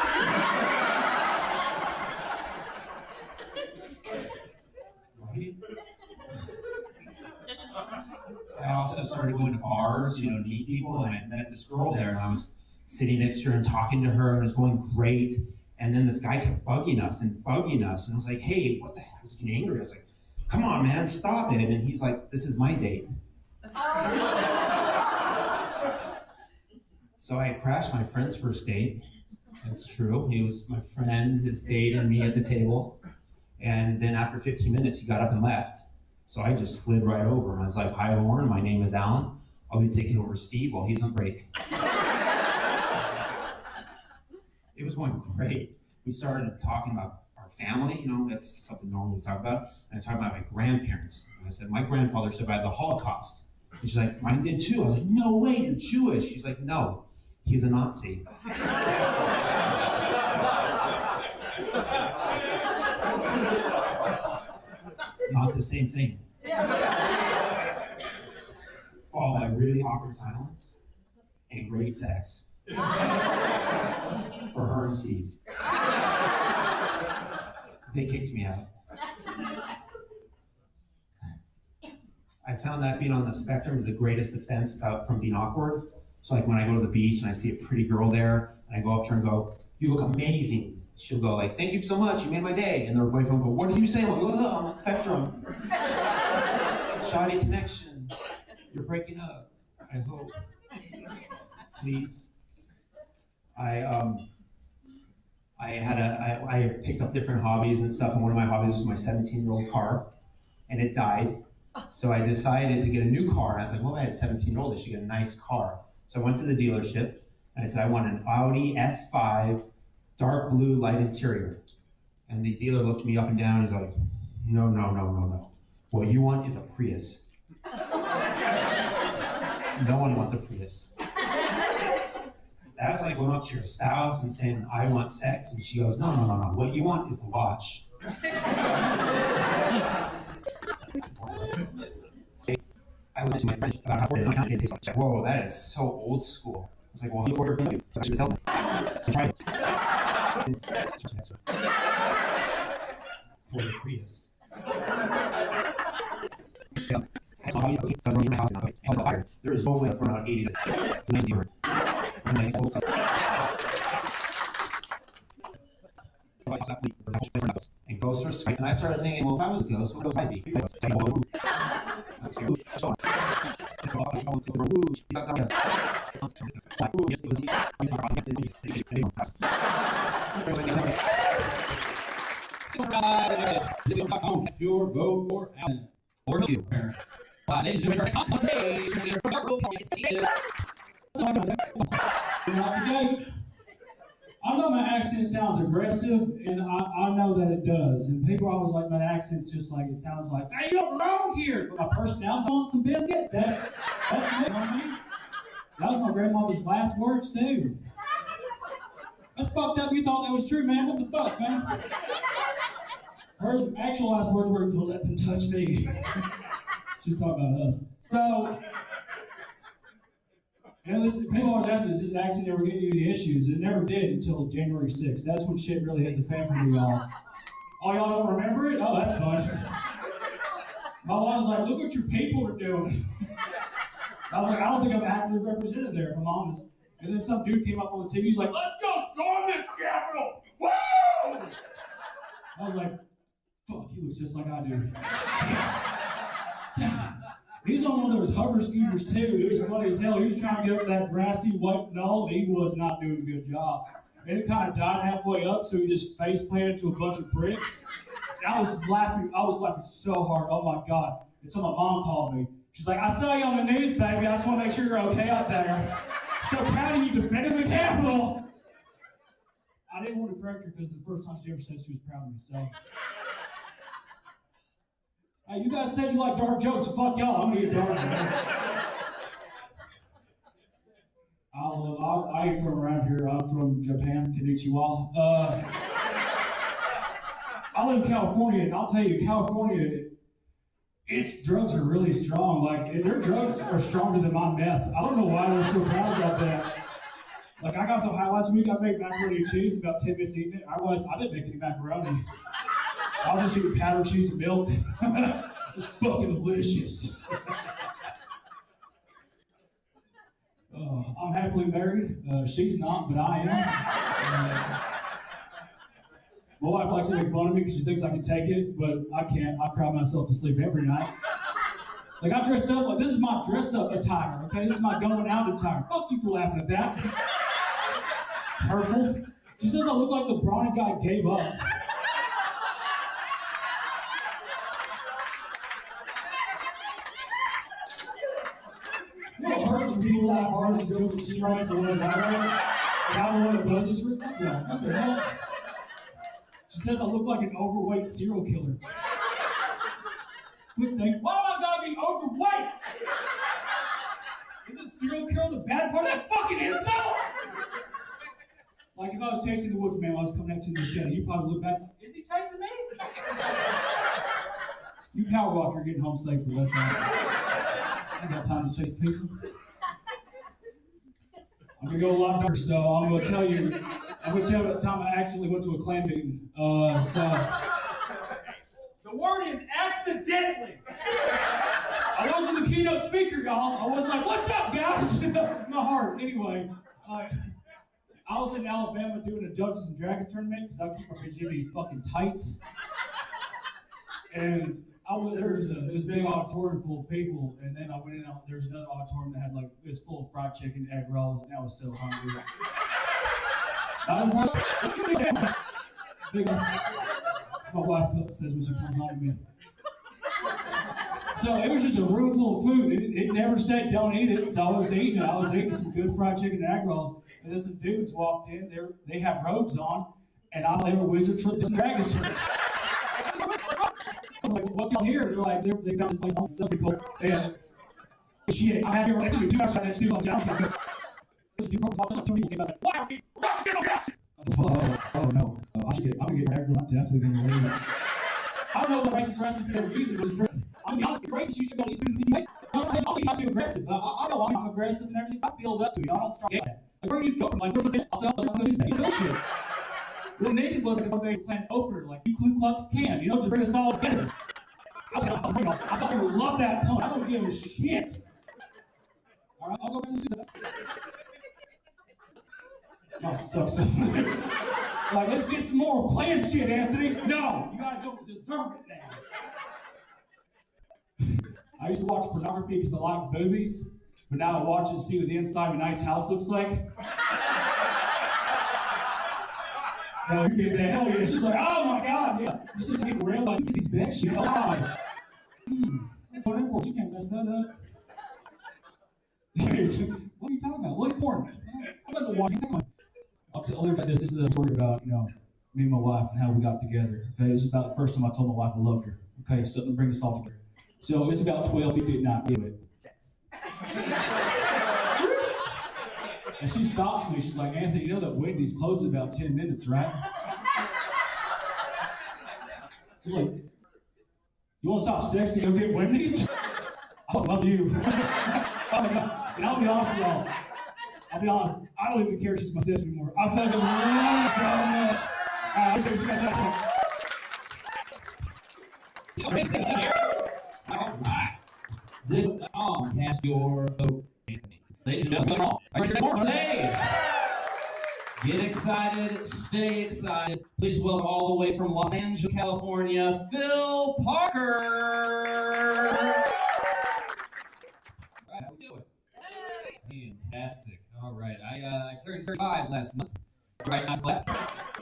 I also started going to bars, meet people, and I met this girl there, and I was sitting next to her and talking to her, and it was going great. And then this guy kept bugging us. And I was like, hey, what the heck? I was getting angry. I was like, come on, man, stop it. And he's like, this is my date. So I crashed my friend's first date. That's true. He was my friend, his date, and me at the table. And then after 15 minutes, he got up and left. So I just slid right over. And I was like, hi, Lauren, my name is Alan. I'll be taking over Steve while he's on break. It was going great. We started talking about our family, that's something normally we talk about. And I talked about my grandparents. And I said, my grandfather survived the Holocaust. And she's like, mine did too. I was like, no way, you're Jewish. She's like, no, he was a Nazi. Not the same thing. Followed by really awkward silence and great sex. For her and Steve. They kicked me out. I found that being on the spectrum is the greatest defense from being awkward. So like when I go to the beach and I see a pretty girl there, and I go up to her and go, you look amazing. She'll go like, thank you so much, you made my day. And their boyfriend will go, what did you say? I'm like, I'm on spectrum. Shoddy connection. You're breaking up. I hope. Please. I picked up different hobbies and stuff, and one of my hobbies was my 17-year-old car. and it died. So I decided to get a new car. And I was like, well, I had 17-year-old, I should get a nice car. So I went to the dealership and I said, I want an Audi S5, dark blue, light interior. And the dealer looked me up and down. He's like, no, no, no, no, no. What you want is a Prius. No one wants a Prius. That's like going up to your spouse and saying, I want sex. And she goes, no, no, no, no. What you want is the watch. I went to my friend about how to my content is like, whoa, that is so old school. It's like, well, how order you? So I should tell them. So try it. For the Prius. There is no way for about 80. It's a nice deal. And ghosts are sweet. And I started thinking, well, if I was a ghost, what would I be? Your vote for Alan or you, parents. Ladies and gentlemen, I know my accent sounds aggressive, and I know that it does. And people are always like, my accent's just like, it sounds like, hey, you don't belong here. But my personality's on some biscuits. That's me, you know what I mean? That was my grandmother's last words, too. That's fucked up. You thought that was true, man. What the fuck, man? Her actual last words were, don't let them touch me. She's talking about us. So, and listen, people always ask me, does this accent ever get you any issues? It never did until January 6th. That's when shit really hit the fan for me, y'all. Oh, y'all don't remember it? Oh, that's fun. My mom was like, look what your people are doing. I was like, I don't think I'm accurately represented there, if I'm honest. And then some dude came up on the TV, he's like, let's go storm this Capitol! Woo! I was like, fuck, he looks just like I do. Shit. Damn. He's on one of those hover scooters too. It was funny as hell. He was trying to get up that grassy white knoll, and he was not doing a good job. And it kind of died halfway up, so he just face planted into a bunch of bricks. And I was laughing so hard. Oh my God. And so my mom called me. She's like, I saw you on the news, baby. I just want to make sure you're okay out there. So proud of you defending the Capitol. I didn't want to correct her because it's the first time she ever said she was proud of me, so. Hey, you guys said you like dark jokes, so fuck y'all. I'm gonna get dark, man. I ain't from around here. I'm from Japan, Konnichiwa. I live in California, and I'll tell you, California, its drugs are really strong. Like, their drugs are stronger than my meth. I don't know why they're so proud about that. Like, I got so high last week, I made macaroni and cheese, about 10 minutes eating it. I realized I didn't make any macaroni. I was just eating powdered cheese and milk. It's fucking delicious. I'm happily married. She's not, but I am. My wife likes to make fun of me because she thinks I can take it, but I can't. I cry myself to sleep every night. Like, I'm dressed up, like, this is my dress up attire, okay? This is my going out attire. Fuck you for laughing at that. Hurtful. She says I look like the brawny guy gave up. You know, it hurts when people laugh hard at jokes that she writes the ones I write. And I don't want to buzz this for fuck yeah, what the hell? She says I look like an overweight serial killer. Quick thing, why do I gotta be overweight? Is a serial killer the bad part of that fucking insult? Like, if I was chasing the woods man while I was coming out to the machete, you'd probably look back like, is he chasing me? You power walk, you're getting home safely, that's nice. I ain't got time to chase people. I'm gonna go a lot darker, so I'm gonna tell you about the time I actually went to a Klan meeting. The word is accidentally. I wasn't the keynote speaker, y'all. I was like, what's up, guys? My heart. Anyway, I was in Alabama doing a Dungeons and Dragons tournament because I keep my virginity fucking tight. And there was a big auditorium full of people, and then I went in, there's another auditorium that had like, it was full of fried chicken, egg rolls, and I was so hungry. Big, that's my wife says when she comes on to me. So it was just a room full of food. It never said don't eat it, so I was eating it. I was eating some good fried chicken and egg rolls, and then some dudes walked in. They have robes on, and they were wizards from dragons. I'm like, what y'all here? They're like, they got this place on the cool. And shit, I'm happy. It's gonna be 2 hours. I still down. This dude walked up to me and I was like, "Why are we rocking on this?" Oh no, I'm gonna get married. I'm definitely gonna leave. I don't know what racist recipe they were using. It was drink. I'm gonna be honest, racist, you should go eat food. I'm not too aggressive. I know I'm aggressive and everything. I build up to it. I don't start getting that. Like, where do you go from? Like, where's this? I'll shit. What they did was like a motivation plan opener, like you Ku Klux Klan, to bring us all together. I thought you would love that pun. I don't give a shit. All right, I'll go back to the y'all suck so much. Like, let's get some more playing shit, Anthony. No, you guys don't deserve it now. I used to watch pornography because I like boobies, but now I watch it to see what the inside of a nice house looks like. Oh, you get that? Hell yeah. It's just like, oh my God, yeah. It's just getting real. Like, look at these bitches. Oh, that's what imports. You can't mess that up. What are you talking about? Look at porn. I don't know why. I'll tell you this. This is a story about, me and my wife and how we got together. Okay, this is about the first time I told my wife I loved her. Okay, so to bring us all together. So it's about 12:50 at night. Anyway. And she stops me. She's like, Anthony, you know that Wendy's closes in about 10 minutes, right? She's like, you want to stop sexting and go get Wendy's? I love you. And I'll be honest with y'all. I'll be honest. I don't even care if she's my sister anymore. I fucking love her so much. I'll take you guys out. All right. Zip on, cast your vote, Anthony. Ladies and gentlemen, are you ready for today? Get excited, stay excited. Please welcome all the way from Los Angeles, California, Phil Parker. All right, how we doing? Fantastic. All right, I turned 35 last month. Right, nice clap.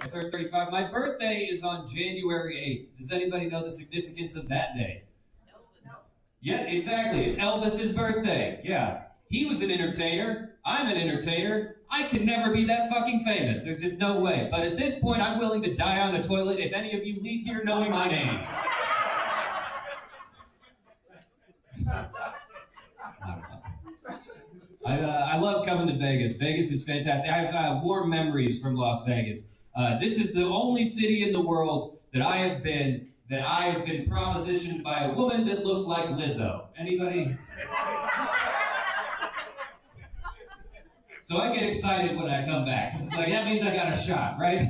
I turned 35. My birthday is on January 8th. Does anybody know the significance of that day? No. Yeah, exactly. It's Elvis's birthday. Yeah. He was an entertainer. I'm an entertainer. I can never be that fucking famous. There's just no way. But at this point, I'm willing to die on the toilet if any of you leave here knowing my name. I love coming to Vegas. Vegas is fantastic. I have warm memories from Las Vegas. This is the only city in the world that I have been propositioned by a woman that looks like Lizzo. Anybody? So I get excited when I come back, because it's like, that means I got a shot, right?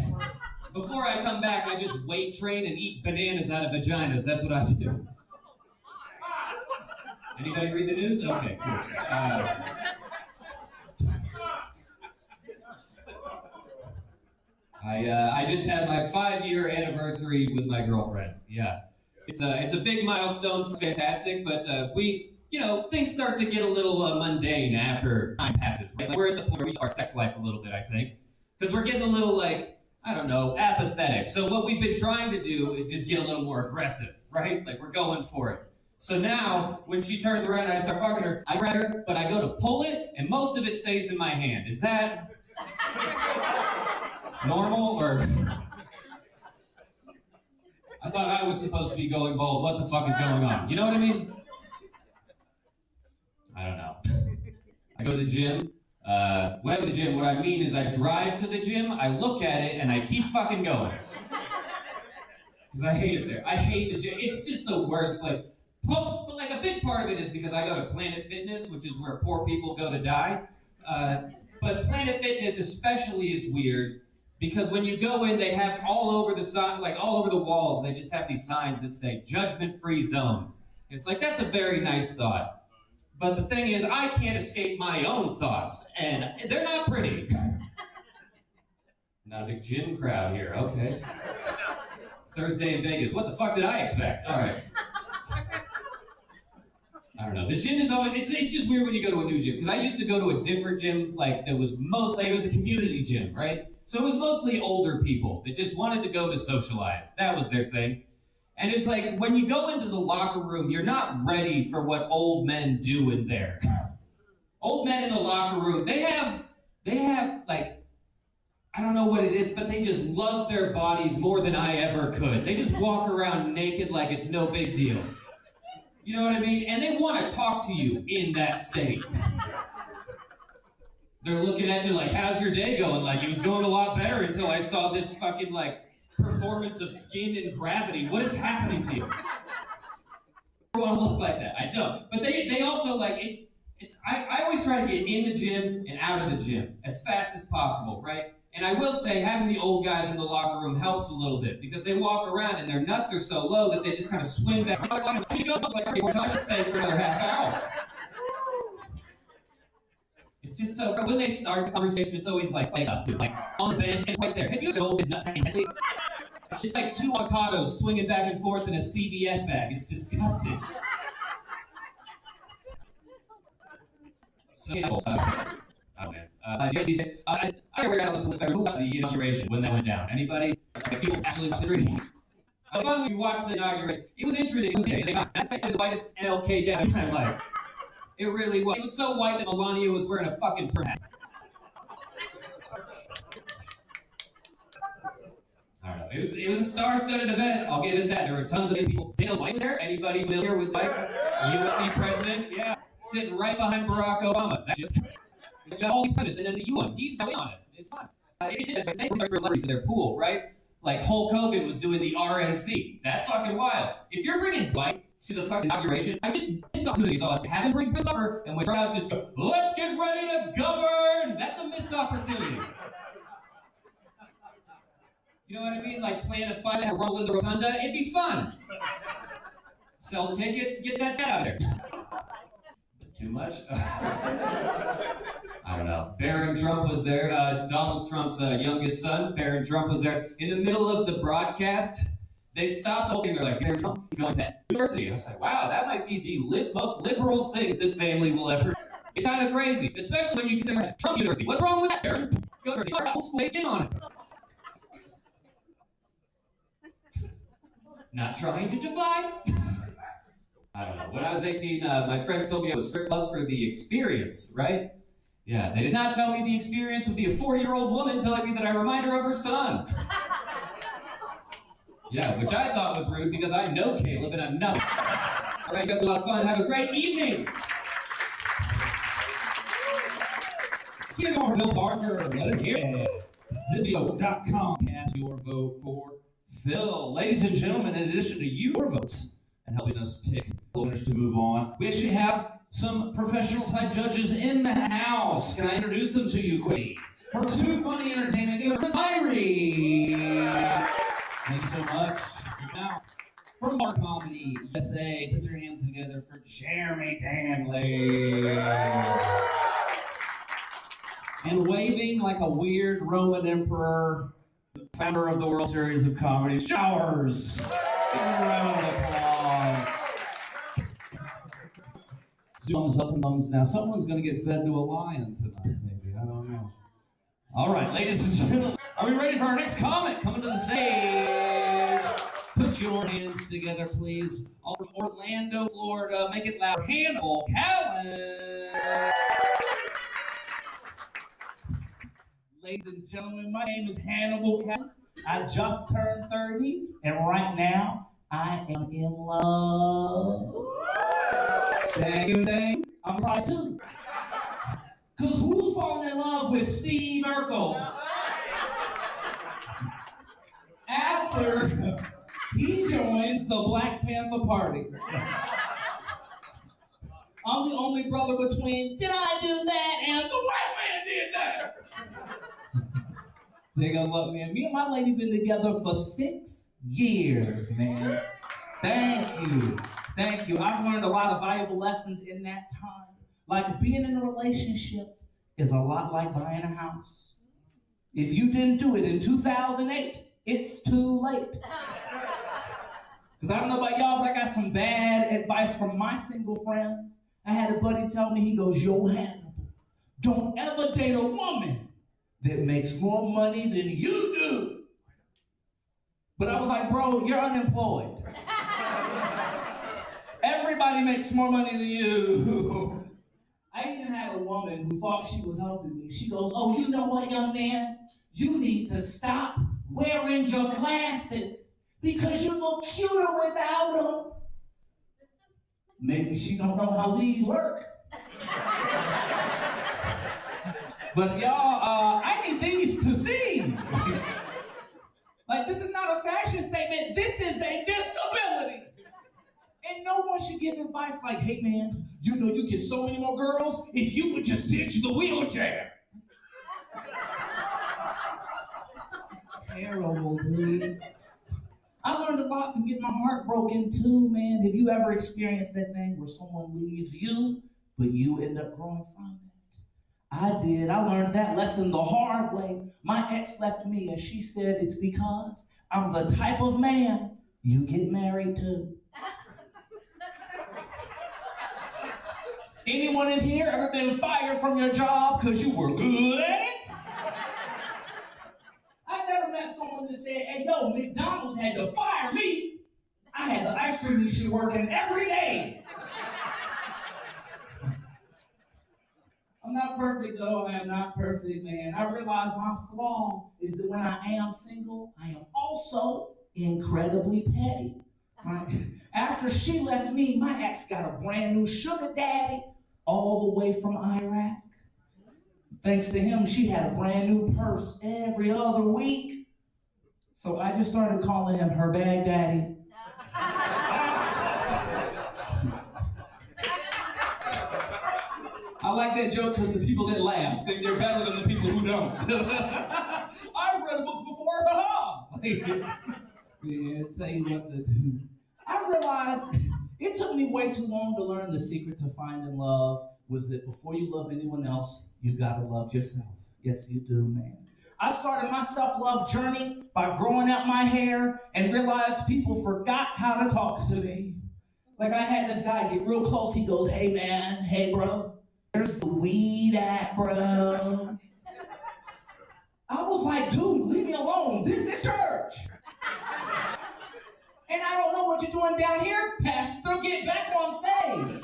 Before I come back, I just weight train and eat bananas out of vaginas. That's what I do. Anybody read the news? Okay, cool. I just had my 5-year anniversary with my girlfriend. Yeah, it's a big milestone. It's fantastic, but things start to get a little mundane after time passes. Right? Like, we're at the point where we our sex life a little bit, I think, because we're getting a little apathetic. So what we've been trying to do is just get a little more aggressive, right? Like, we're going for it. So now, when she turns around and I start fucking her, I grab her, but I go to pull it, and most of it stays in my hand. Is that normal, or? I thought I was supposed to be going bold. What the fuck is going on? You know what I mean? I don't know. I go to the gym. When I go to the gym, what I mean is I drive to the gym, I look at it, and I keep fucking going. Because I hate it there. I hate the gym. It's just the worst place. But like, a big part of it is because I go to Planet Fitness, which is where poor people go to die. But Planet Fitness especially is weird because when you go in, they have all over the walls, they just have these signs that say judgment-free zone. It's like, that's a very nice thought. But the thing is, I can't escape my own thoughts, and they're not pretty. Not a big gym crowd here, okay. Thursday in Vegas, what the fuck did I expect? All right. I don't know. The gym is always, it's just weird when you go to a new gym, because I used to go to a different gym, it was a community gym, right? So it was mostly older people that just wanted to go to socialize. That was their thing. And it's like, when you go into the locker room, you're not ready for what old men do in there. Old men in the locker room, they have like, I don't know what it is, but they just love their bodies more than I ever could. They just walk around naked like it's no big deal. You know what I mean? And they want to talk to you in that state. They're looking at you like, how's your day going? Like, it was going a lot better until I saw this fucking, like, performance of Skin and Gravity. What is happening to you? I don't want to look like that. I don't. But they also, like, I always try to get in the gym and out of the gym as fast as possible, right? And I will say, having the old guys in the locker room helps a little bit, because they walk around and their nuts are so low that they just kind of swim back. I should stay for another half hour. It's just so, when they start the conversation, it's always like on the bench and right there. Have you seen his nuts? It's just like two avocados swinging back and forth in a CVS bag. It's disgusting. So, oh man. I never got on the police who watched the inauguration when that went down. Anybody? Like, if people actually watched the stream. I was fun when you watched the inauguration. It was interesting. That's like the whitest MLK day of my life. It really was. It was so white that Melania was wearing a fucking hat. I don't know. It was a star-studded event. I'll give it that. There were tons of people. Dana White was there. Anybody familiar with White? USC president? Yeah. Sitting right behind Barack Obama. That's just, you got all these presidents, and then the UN. He's now on it. It's fine. Celebrities in their pool, right? Like Hulk Hogan was doing the RNC. That's fucking wild. If you're bringing Dwight to the fucking inauguration, I just missed opportunities. So have him bring Chris over, and we try out just go, let's get ready to govern. That's a missed opportunity. You know what I mean? Like playing a fight and roll in the rotunda. It'd be fun. Sell tickets, get that out of there. Too much? I don't know. Barron Trump was there. Donald Trump's youngest son, Barron Trump, was there. In the middle of the broadcast, they stopped the whole thing. They're like, Barron Trump, he's going to university. I was like, wow, that might be the most liberal thing this family will ever. It's kind of crazy, especially when you consider Trump University. What's wrong with that, Barron? Go to our whole school in on it. Not trying to divide. I don't know. When I was 18, my friends told me I was strip club for the experience, right? Yeah, they did not tell me the experience would be a 40-year-old woman telling me that I remind her of her son. Yeah, which I thought was rude because I know Caleb and I'm nothing. All right, you guys, a lot of fun. Have a great evening. Keep going, Bill Barker. Let it hear it. Zibio.com. Cast your vote for Phil. Ladies and gentlemen, in addition to your votes and helping us pick winners to move on, we actually have some professional type judges in the house. Can I introduce them to you quickly? For Too Funny Entertainment, Chris Irie. Thank you so much. Now, for More Comedy USA, put your hands together for Jeremy Danley. And waving like a weird Roman emperor, founder of the World Series of Comedy, Showers. Give him a round of applause. Thumbs up and thumbs down. Someone's going to get fed to a lion tonight, maybe. I don't know. All right, ladies and gentlemen, are we ready for our next comic? Coming to the stage. Put your hands together, please. All from Orlando, Florida. Make it loud. Hannibal Callan. Ladies and gentlemen, my name is Hannibal Callan. I just turned 30, and right now, I am in love. Dang. I'm probably silly. Because who's falling in love with Steve Urkel? After he joins the Black Panther Party. I'm the only brother between, did I do that? And the white man did that. So you guys love me. And me and my lady been together for 6 years, man. Thank you. I've learned a lot of valuable lessons in that time. Like being in a relationship is a lot like buying a house. If you didn't do it in 2008, it's too late. Because I don't know about y'all, but I got some bad advice from my single friends. I had a buddy tell me, he goes, yo, Hannibal, don't ever date a woman that makes more money than you do. But I was like, bro, you're unemployed. Everybody makes more money than you. I even had a woman who thought she was helping me. She goes, oh, you know what, young man? You need to stop wearing your glasses because you look cuter without them. Maybe she don't know how these work. But y'all, I need these to see. Like, this is not a fashion statement. This is a disability. And no one should give advice like, hey, man, you know you get so many more girls if you would just ditch the wheelchair. Terrible, dude. I learned a lot from getting my heart broken, too, man. Have you ever experienced that thing where someone leaves you, but you end up growing from it? I did. I learned that lesson the hard way. My ex left me, and she said it's because I'm the type of man you get married to. Anyone in here ever been fired from your job because you were good at it? I never met someone that said, hey, yo, McDonald's had to fire me. I had the ice cream machine working every day. I'm not perfect, though. I am not perfect, man. I realize my flaw is that when I am single, I am also incredibly petty. Right? After she left me, my ex got a brand new sugar daddy all the way from Iraq. Thanks to him, she had a brand new purse every other week. So I just started calling him her bag daddy. I like that joke because the people that laugh think they're better than the people who don't. I've read a book before, haha! Yeah, tell you what to do. I realized it took me way too long to learn the secret to finding love was that before you love anyone else, you gotta love yourself. Yes, you do, man. I started my self-love journey by growing out my hair and realized people forgot how to talk to me. Like I had this guy get real close. He goes, hey man, hey bro, where's the weed at, bro? I was like, dude, leave me alone. This is church. And I don't know what you're doing down here. Pastor, get back on stage.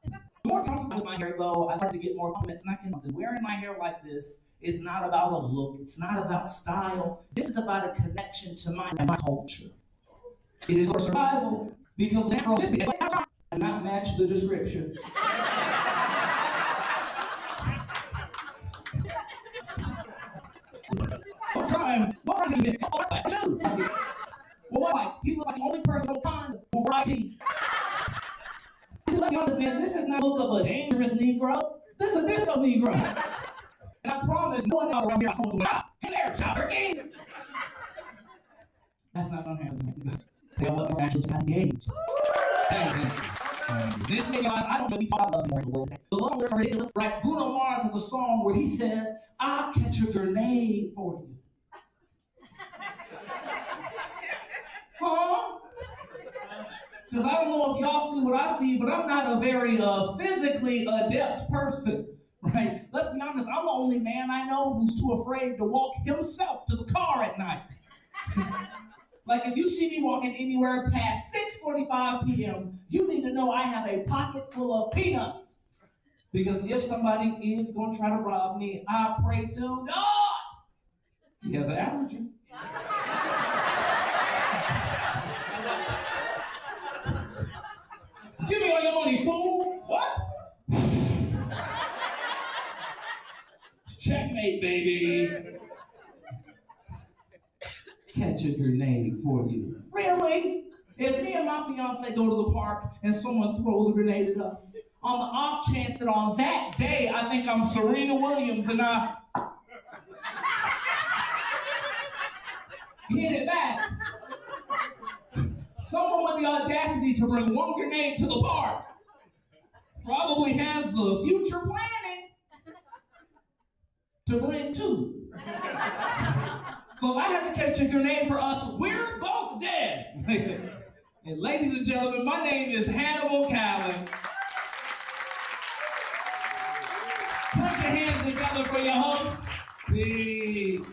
The more comfortable with my hair, though, I start to get more compliments. And I can something. Wearing my hair like this is not about a look. It's not about style. This is about a connection to my culture. It is for survival. Because natural this does not match the description. What crime did you get? Well, what, like, you look like the only person on con who rides teeth. Let's be honest, man, this is not the look of a dangerous Negro. This is a disco Negro. And I promise no one else around here is going to go, hey there, child turkeys. That's not going to happen. They all up actually not engaged. This nigga, I don't know we talk about love in the world. The love is ridiculous. Right? Bruno Mars has a song where he says, I'll catch a grenade for you. Huh? Because I don't know if y'all see what I see, but I'm not a very physically adept person, right? Let's be honest, I'm the only man I know who's too afraid to walk himself to the car at night. Like if you see me walking anywhere past 6:45 p.m., you need to know I have a pocket full of peanuts. Because if somebody is going to try to rob me, I pray to God. He has an allergy. Give me all your money, fool. What? Checkmate, baby. Catch a grenade for you. Really? If me and my fiance go to the park and someone throws a grenade at us, on the off chance that on that day I think I'm Serena Williams and I hit it back, someone with the audacity to bring one grenade to the park probably has the future planning to bring two. So if I have to catch a grenade for us, we're both dead. And ladies and gentlemen, my name is Hannibal Callan. Put your hands together for your host. Peace.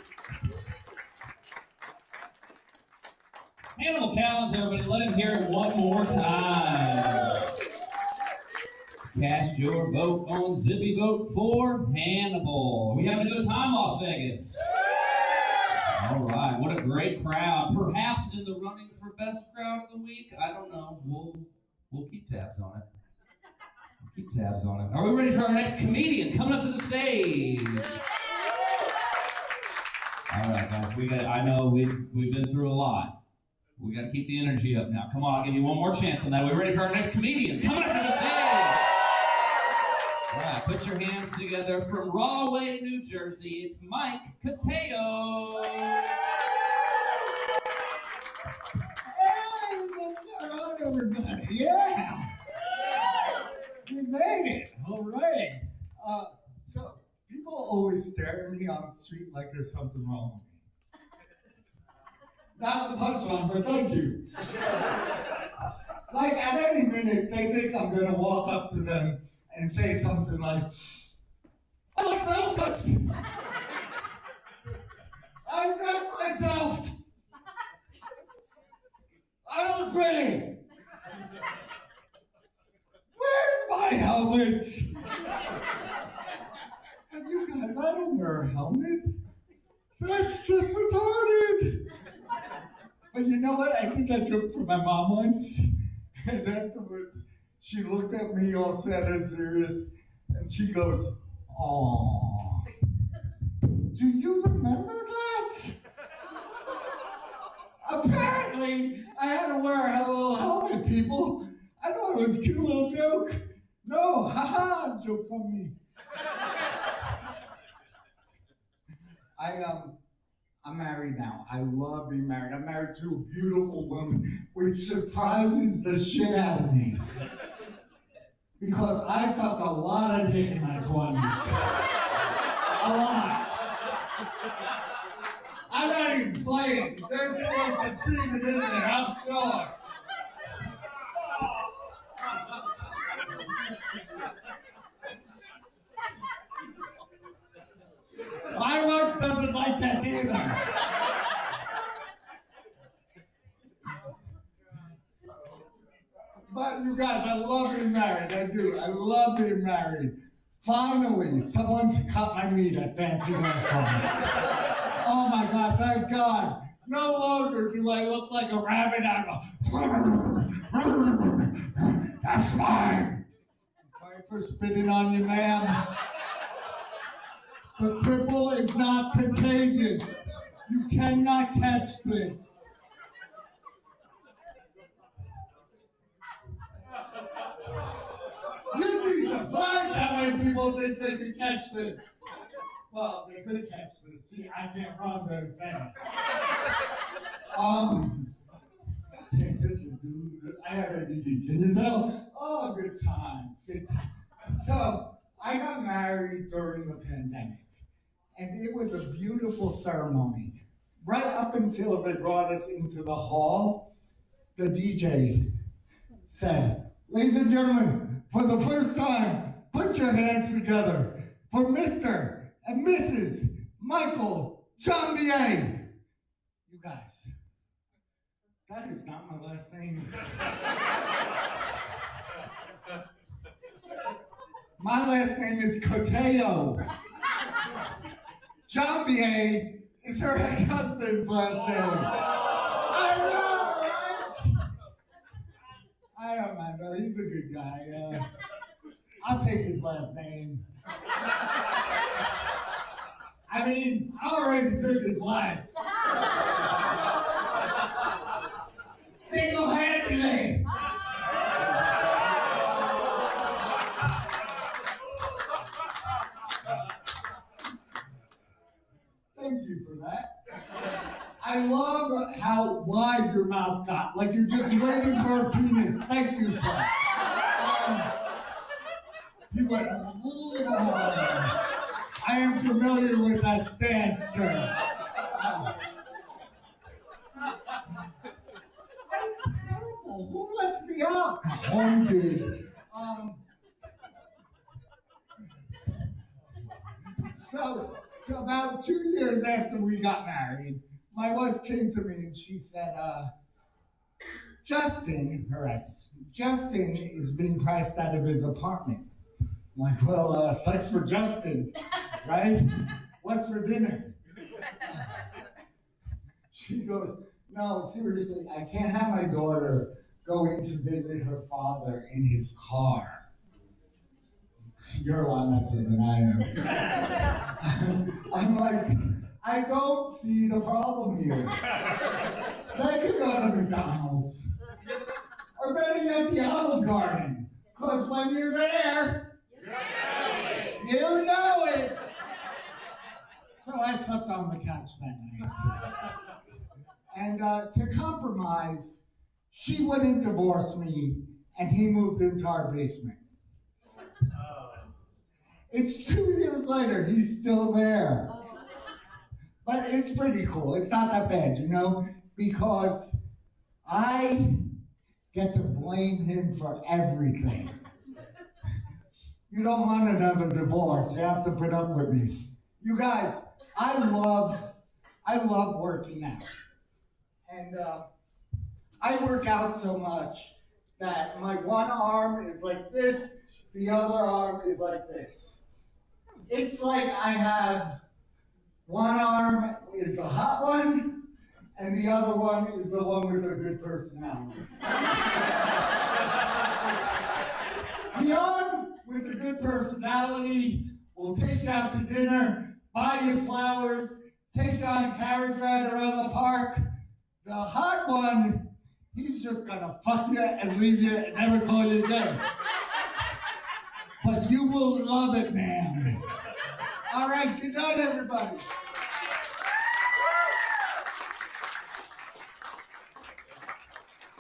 Hannibal Callens, everybody, let him hear it one more time. Cast your vote on Zippy Vote for Hannibal. Are we having a good time, Las Vegas? All right, what a great crowd. Perhaps in the running for best crowd of the week. I don't know. We'll keep tabs on it. Keep tabs on it. Are we ready for our next comedian coming up to the stage? All right, guys. I know we've been through a lot. We got to keep the energy up now. Come on, I'll give you one more chance on that. Are we ready for our next comedian coming up to the stage? All right, put your hands together from Rahway, New Jersey. It's Mike Cateo. Hey, what's going on, everybody? Yeah! We made it! All right. So, people always stare at me on the street like there's something wrong with me. Not the punchline, but thank you. Like, at any minute, they think I'm going to walk up to them and say something like, I like milkers! I got myself! I look pretty! Where's my helmet? And you guys, I don't wear a helmet. That's just retarded. But you know what? I did that joke for my mom once. And afterwards, she looked at me all sad and serious. And she goes, "Aw, do you remember that?" Apparently, I had to wear a little helmet, people. I know it was a cute little joke. No, haha, joke's on me. I'm married now. I love being married. I'm married to a beautiful woman, which surprises the shit out of me. Because I sucked a lot of dick in my 20s. A lot. I'm not even playing. They're supposed to feed it in there. I'm sure. My wife doesn't like that either. But you guys, I love being married. I do. I love being married. Finally, someone's cut my meat at fancy restaurants. Oh my God, thank God. No longer do I look like a rabbit. That's mine. I'm sorry for spitting on you, ma'am. The cripple is not contagious. You cannot catch this. You'd be surprised how many people think they can catch this. Well, they could catch this. See, I can't run very fast. I have ADD. Can you tell? Oh, good times. Good times. So, I got married during the pandemic. And it was a beautiful ceremony. Right up until they brought us into the hall, the DJ said, "Ladies and gentlemen, for the first time, put your hands together for Mr. and Mrs. Michael Jambier." You guys, that is not my last name. My last name is Cateo. Jambier is her ex-husband's last name. I know, right? I don't mind though, he's a good guy. I'll take his last name. I mean, I already took his wife. Single-handedly. Thank you for that. I love how wide your mouth got, like you're just waiting for a penis. Thank you, sir. He went, "Oh." I am familiar with that stance, sir. I'm terrible. Who lets me out? One did. So, about 2 years after we got married, my wife came to me and she said, Justin, her ex, Justin is being priced out of his apartment. I'm like, well, sucks for Justin, right? What's for dinner? She goes, no, seriously, I can't have my daughter going to visit her father in his car. You're a lot nicer than I am. I'm like, I don't see the problem here. They could go to McDonald's. Or better yet, the Olive Garden. Because when you're there, you know it. So I slept on the couch that night. And to compromise, she wouldn't divorce me, and he moved into our basement. It's 2 years later, he's still there. But it's pretty cool. It's not that bad, you know, because I get to blame him for everything. You don't want another divorce. You have to put up with me. You guys, I love working out. And I work out so much that my one arm is like this, the other arm is like this. It's like I have one arm is the hot one, and the other one is the one with a good personality. The arm with the good personality will take you out to dinner, buy you flowers, take you on a carriage ride around the park. The hot one, he's just gonna fuck you and leave you and never call you again. But you will love it, man. All right, good night, everybody.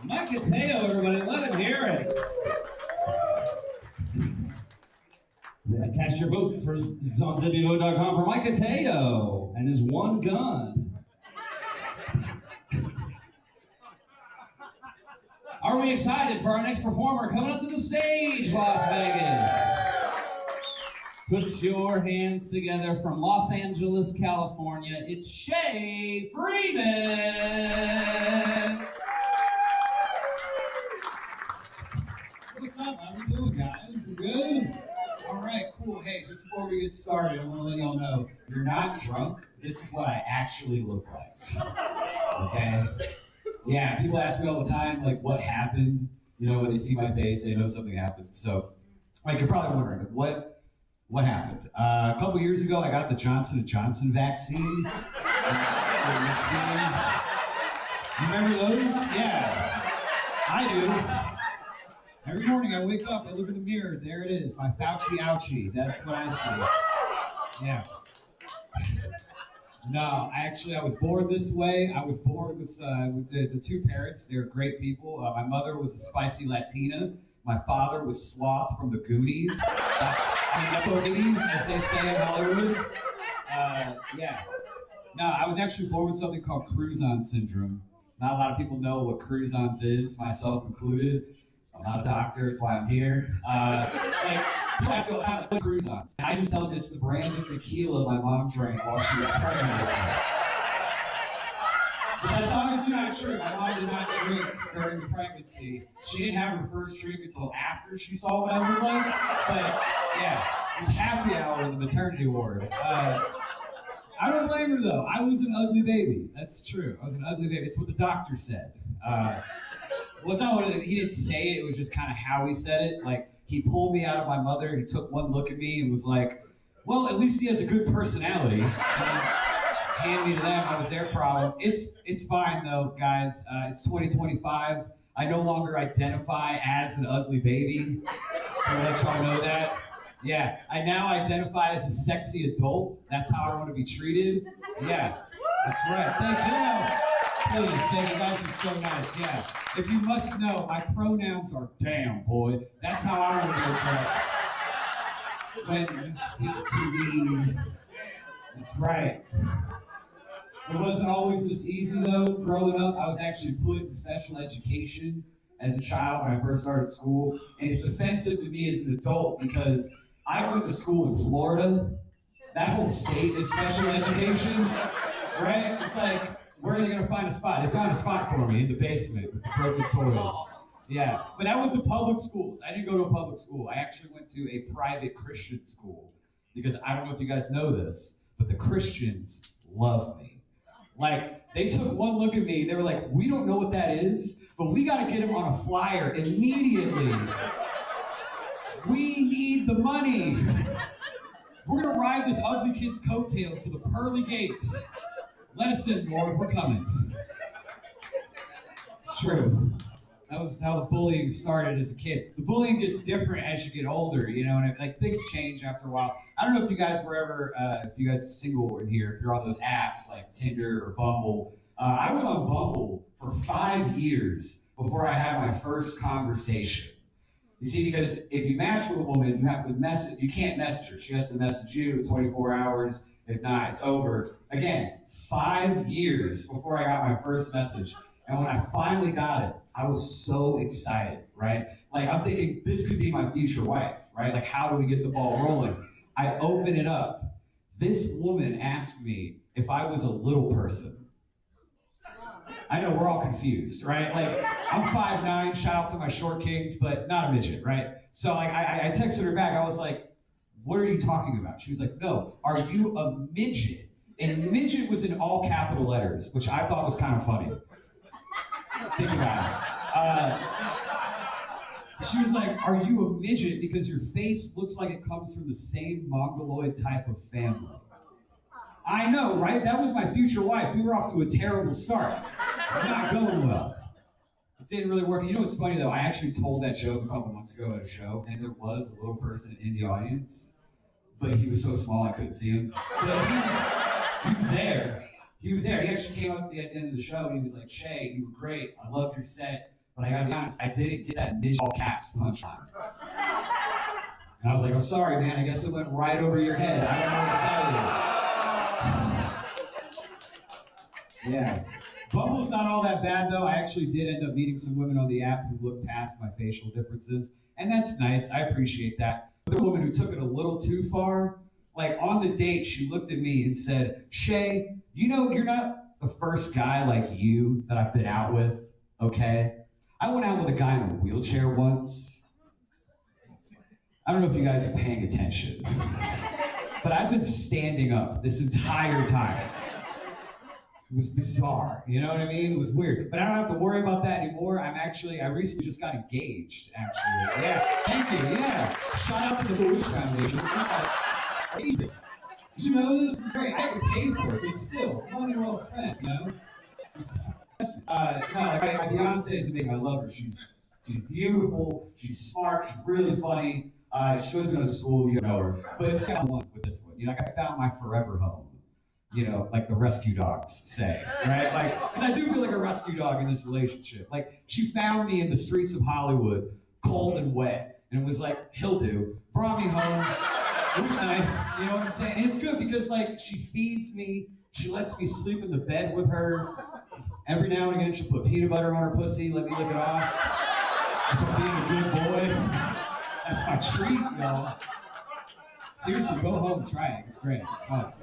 Mike Cateo, everybody, let him hear it. Cast your vote for it's on ZBVote.com for Mike Cateo and his one gun. Are we excited for our next performer coming up to the stage, Las Vegas? Put your hands together from Los Angeles, California. It's Shay Freeman. What's up? How we doing, guys? We good? All right, cool. Hey, just before we get started, I want to let y'all know, you're not drunk. This is what I actually look like. Okay? Yeah, people ask me all the time, like, what happened? You know, when they see my face, they know something happened. So, like, you're probably wondering, like, what happened? A couple years ago, I got the Johnson & Johnson vaccine. You remember those? Yeah, I do. Every morning I wake up, I look in the mirror, there it is, my Fauci ouchie. That's what I see. Yeah. No, I was born this way. I was born with the two parents. They're great people. My mother was a spicy Latina. My father was Sloth from the Goonies. That's Nepo-baby, as they say in Hollywood. Yeah. No, I was actually born with something called Cruzon syndrome. Not a lot of people know what Cruzon's is, myself included. I'm not a doctor, that's why I'm here. People ask me all the time, what's Cruzon's? I just tell them it's the brand of tequila my mom drank while she was pregnant with me. But that's obviously not true. My mom did not drink during the pregnancy. She didn't have her first drink until after she saw what I looked like. But yeah, it was happy hour in the maternity ward. I don't blame her though. I was an ugly baby. That's true. I was an ugly baby. It's what the doctor said. Well, it's not what he didn't say it. It was just kind of how he said it. Like, he pulled me out of my mother. He took one look at me and was like, well, at least he has a good personality. And handed me to them. I was their problem. It's fine, though, guys. It's 2025. I no longer identify as an ugly baby. So I'll let y'all know that. Yeah, I now identify as a sexy adult. That's how I want to be treated. Yeah, that's right. Thank you. Please, thank you guys are so nice. Yeah. If you must know, my pronouns are damn, boy. That's how I want to be addressed when you speak to me. That's right. It wasn't always this easy, though. Growing up, I was actually put in special education as a child when I first started school. And it's offensive to me as an adult because I went to school in Florida. That whole state is special education, right? It's like, Where are they gonna find a spot? They found a spot for me in the basement with the broken toys. Yeah, but that was the public schools. I didn't go to a public school. I actually went to a private Christian school because I don't know if you guys know this, but the Christians love me. Like, they took one look at me, they were like, we don't know what that is, but we gotta get him on a flyer immediately. We need the money. We're gonna ride this ugly kid's coattails to the pearly gates. Let us in, Lord, we're coming. It's true. That was how the bullying started as a kid. The bullying gets different as you get older, you know, and like things change after a while. I don't know if you guys were ever, if you guys are single in here, if you're on those apps like Tinder or Bumble. I was on Bumble for 5 years before I had my first conversation. You see, because if you match with a woman, you have to message. You can't message her. She has to message you in 24 hours. If not, it's over. Again, 5 years before I got my first message. And when I finally got it, I was so excited, right? Like, I'm thinking, this could be my future wife, right? Like, how do we get the ball rolling? I open it up. This woman asked me if I was a little person. I know we're all confused, right? Like, I'm 5'9", shout out to my short kings, but not a midget, right? So like, I texted her back, I was like, what are you talking about? She was like, no, are you a midget? And midget was in all capital letters, which I thought was kind of funny. Think about it. She was like, are you a midget because your face looks like it comes from the same mongoloid type of family? I know, right? That was my future wife. We were off to a terrible start. Not going well. It didn't really work. You know what's funny though? I actually told that joke a couple months ago at a show, and there was a little person in the audience, but he was so small I couldn't see him. But he was there. He was there. He actually came up to me at the end of the show and he was like, Shay, you were great. I loved your set, but I gotta be honest, I didn't get that midget all caps punchline. And I was like, I'm sorry, man. I guess it went right over your head. I don't know what to tell you. Yeah. Bumble's not all that bad, though. I actually did end up meeting some women on the app who looked past my facial differences, and that's nice. I appreciate that. But the woman who took it a little too far, like on the date, she looked at me and said, Shay, you know, you're not the first guy like you that I've been out with, okay? I went out with a guy in a wheelchair once. I don't know if you guys are paying attention, but I've been standing up this entire time. It was bizarre, you know what I mean? It was weird, but I don't have to worry about that anymore. I recently just got engaged, actually. Yeah, thank you, yeah. Shout out to the Bush Foundation. These guys are amazing. Did you know this? It's great. I had to pay for it, but still, money well spent, you know? My fiance is amazing. I love her. She's beautiful. She's smart. She's really funny. She doesn't go to school. You know her. But it's kind of one with this one. You know, like I found my forever home. You know, like the rescue dogs say, right? Like, because I do feel like a rescue dog in this relationship. Like, she found me in the streets of Hollywood, cold and wet, and it was like, he'll do. Brought me home. It was nice, you know what I'm saying? And it's good because, like, she feeds me. She lets me sleep in the bed with her. Every now and again, she'll put peanut butter on her pussy, let me lick it off. If I'm being a good boy. That's my treat, y'all. Seriously, go home and try it. It's great. It's fun.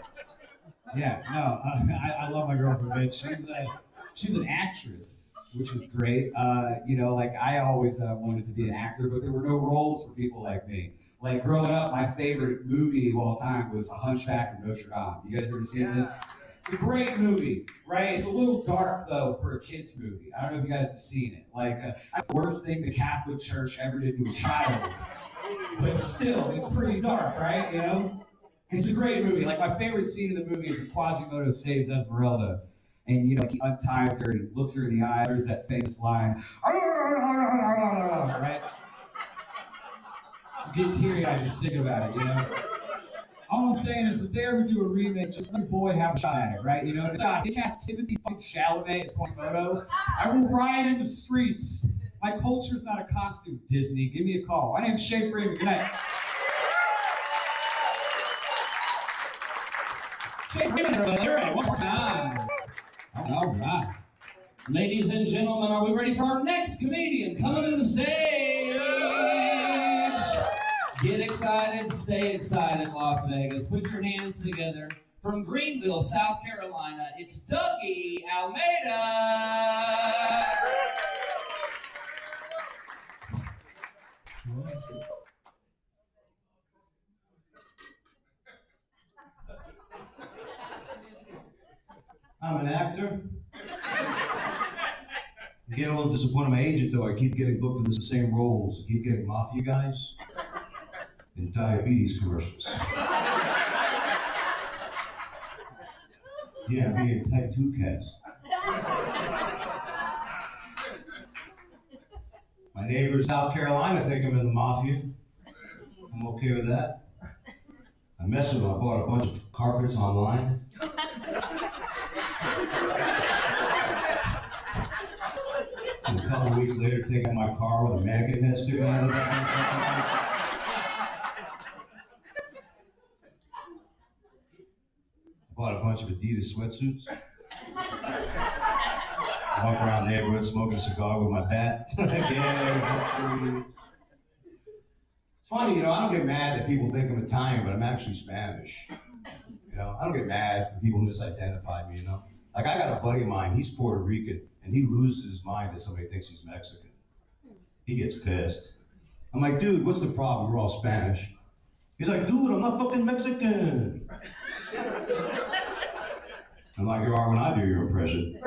Yeah, no, I love my girlfriend, bitch. She's an actress, which is great. You know, like I always wanted to be an actor, but there were no roles for people like me. Like growing up, my favorite movie of all time was A Hunchback of Notre Dame. You guys ever seen this? It's a great movie, right? It's a little dark though for a kid's movie. I don't know if you guys have seen it. Like the worst thing the Catholic Church ever did to a child, but still, it's pretty dark, right? You know. It's a great movie. Like, my favorite scene in the movie is when Quasimodo saves Esmeralda. And, you know, he unties her, he looks her in the eye, there's that famous line, right? You get teary-eyed just thinking about it, you know? All I'm saying is, if they ever do a remake, just let your boy have a shot at it, right? You know, God, they cast Timothy fucking Chalamet as Quasimodo. I will riot in the streets. My culture's not a costume, Disney. Give me a call. My name's Shay Freeman. Good night. Shay Freeman, everybody. All right, one more time. All right. Ladies and gentlemen, are we ready for our next comedian coming to the stage? Get excited, stay excited, Las Vegas. Put your hands together from Greenville, South Carolina, it's Dougie Almeida. I'm an actor. I'm getting a little disappointed in my agent though. I keep getting booked for the same roles. I keep getting mafia guys and diabetes commercials. Yeah, I'm being type 2 cast. My neighbor in South Carolina think I'm in the mafia. I'm okay with that. I messed with them. I bought a bunch of carpets online. And a couple weeks later, taking my car with a maggot head sticking out of the back. I bought a bunch of Adidas sweatsuits. Walk around the neighborhood smoking a cigar with my bat. Yeah. It's funny, you know, I don't get mad that people think I'm Italian, but I'm actually Spanish. You know, I don't get mad when people misidentify me, you know? Like, I got a buddy of mine, he's Puerto Rican, and he loses his mind if somebody thinks he's Mexican. He gets pissed. I'm like, dude, what's the problem? We're all Spanish. He's like, dude, I'm not fucking Mexican. I'm like, you are when I do your impression.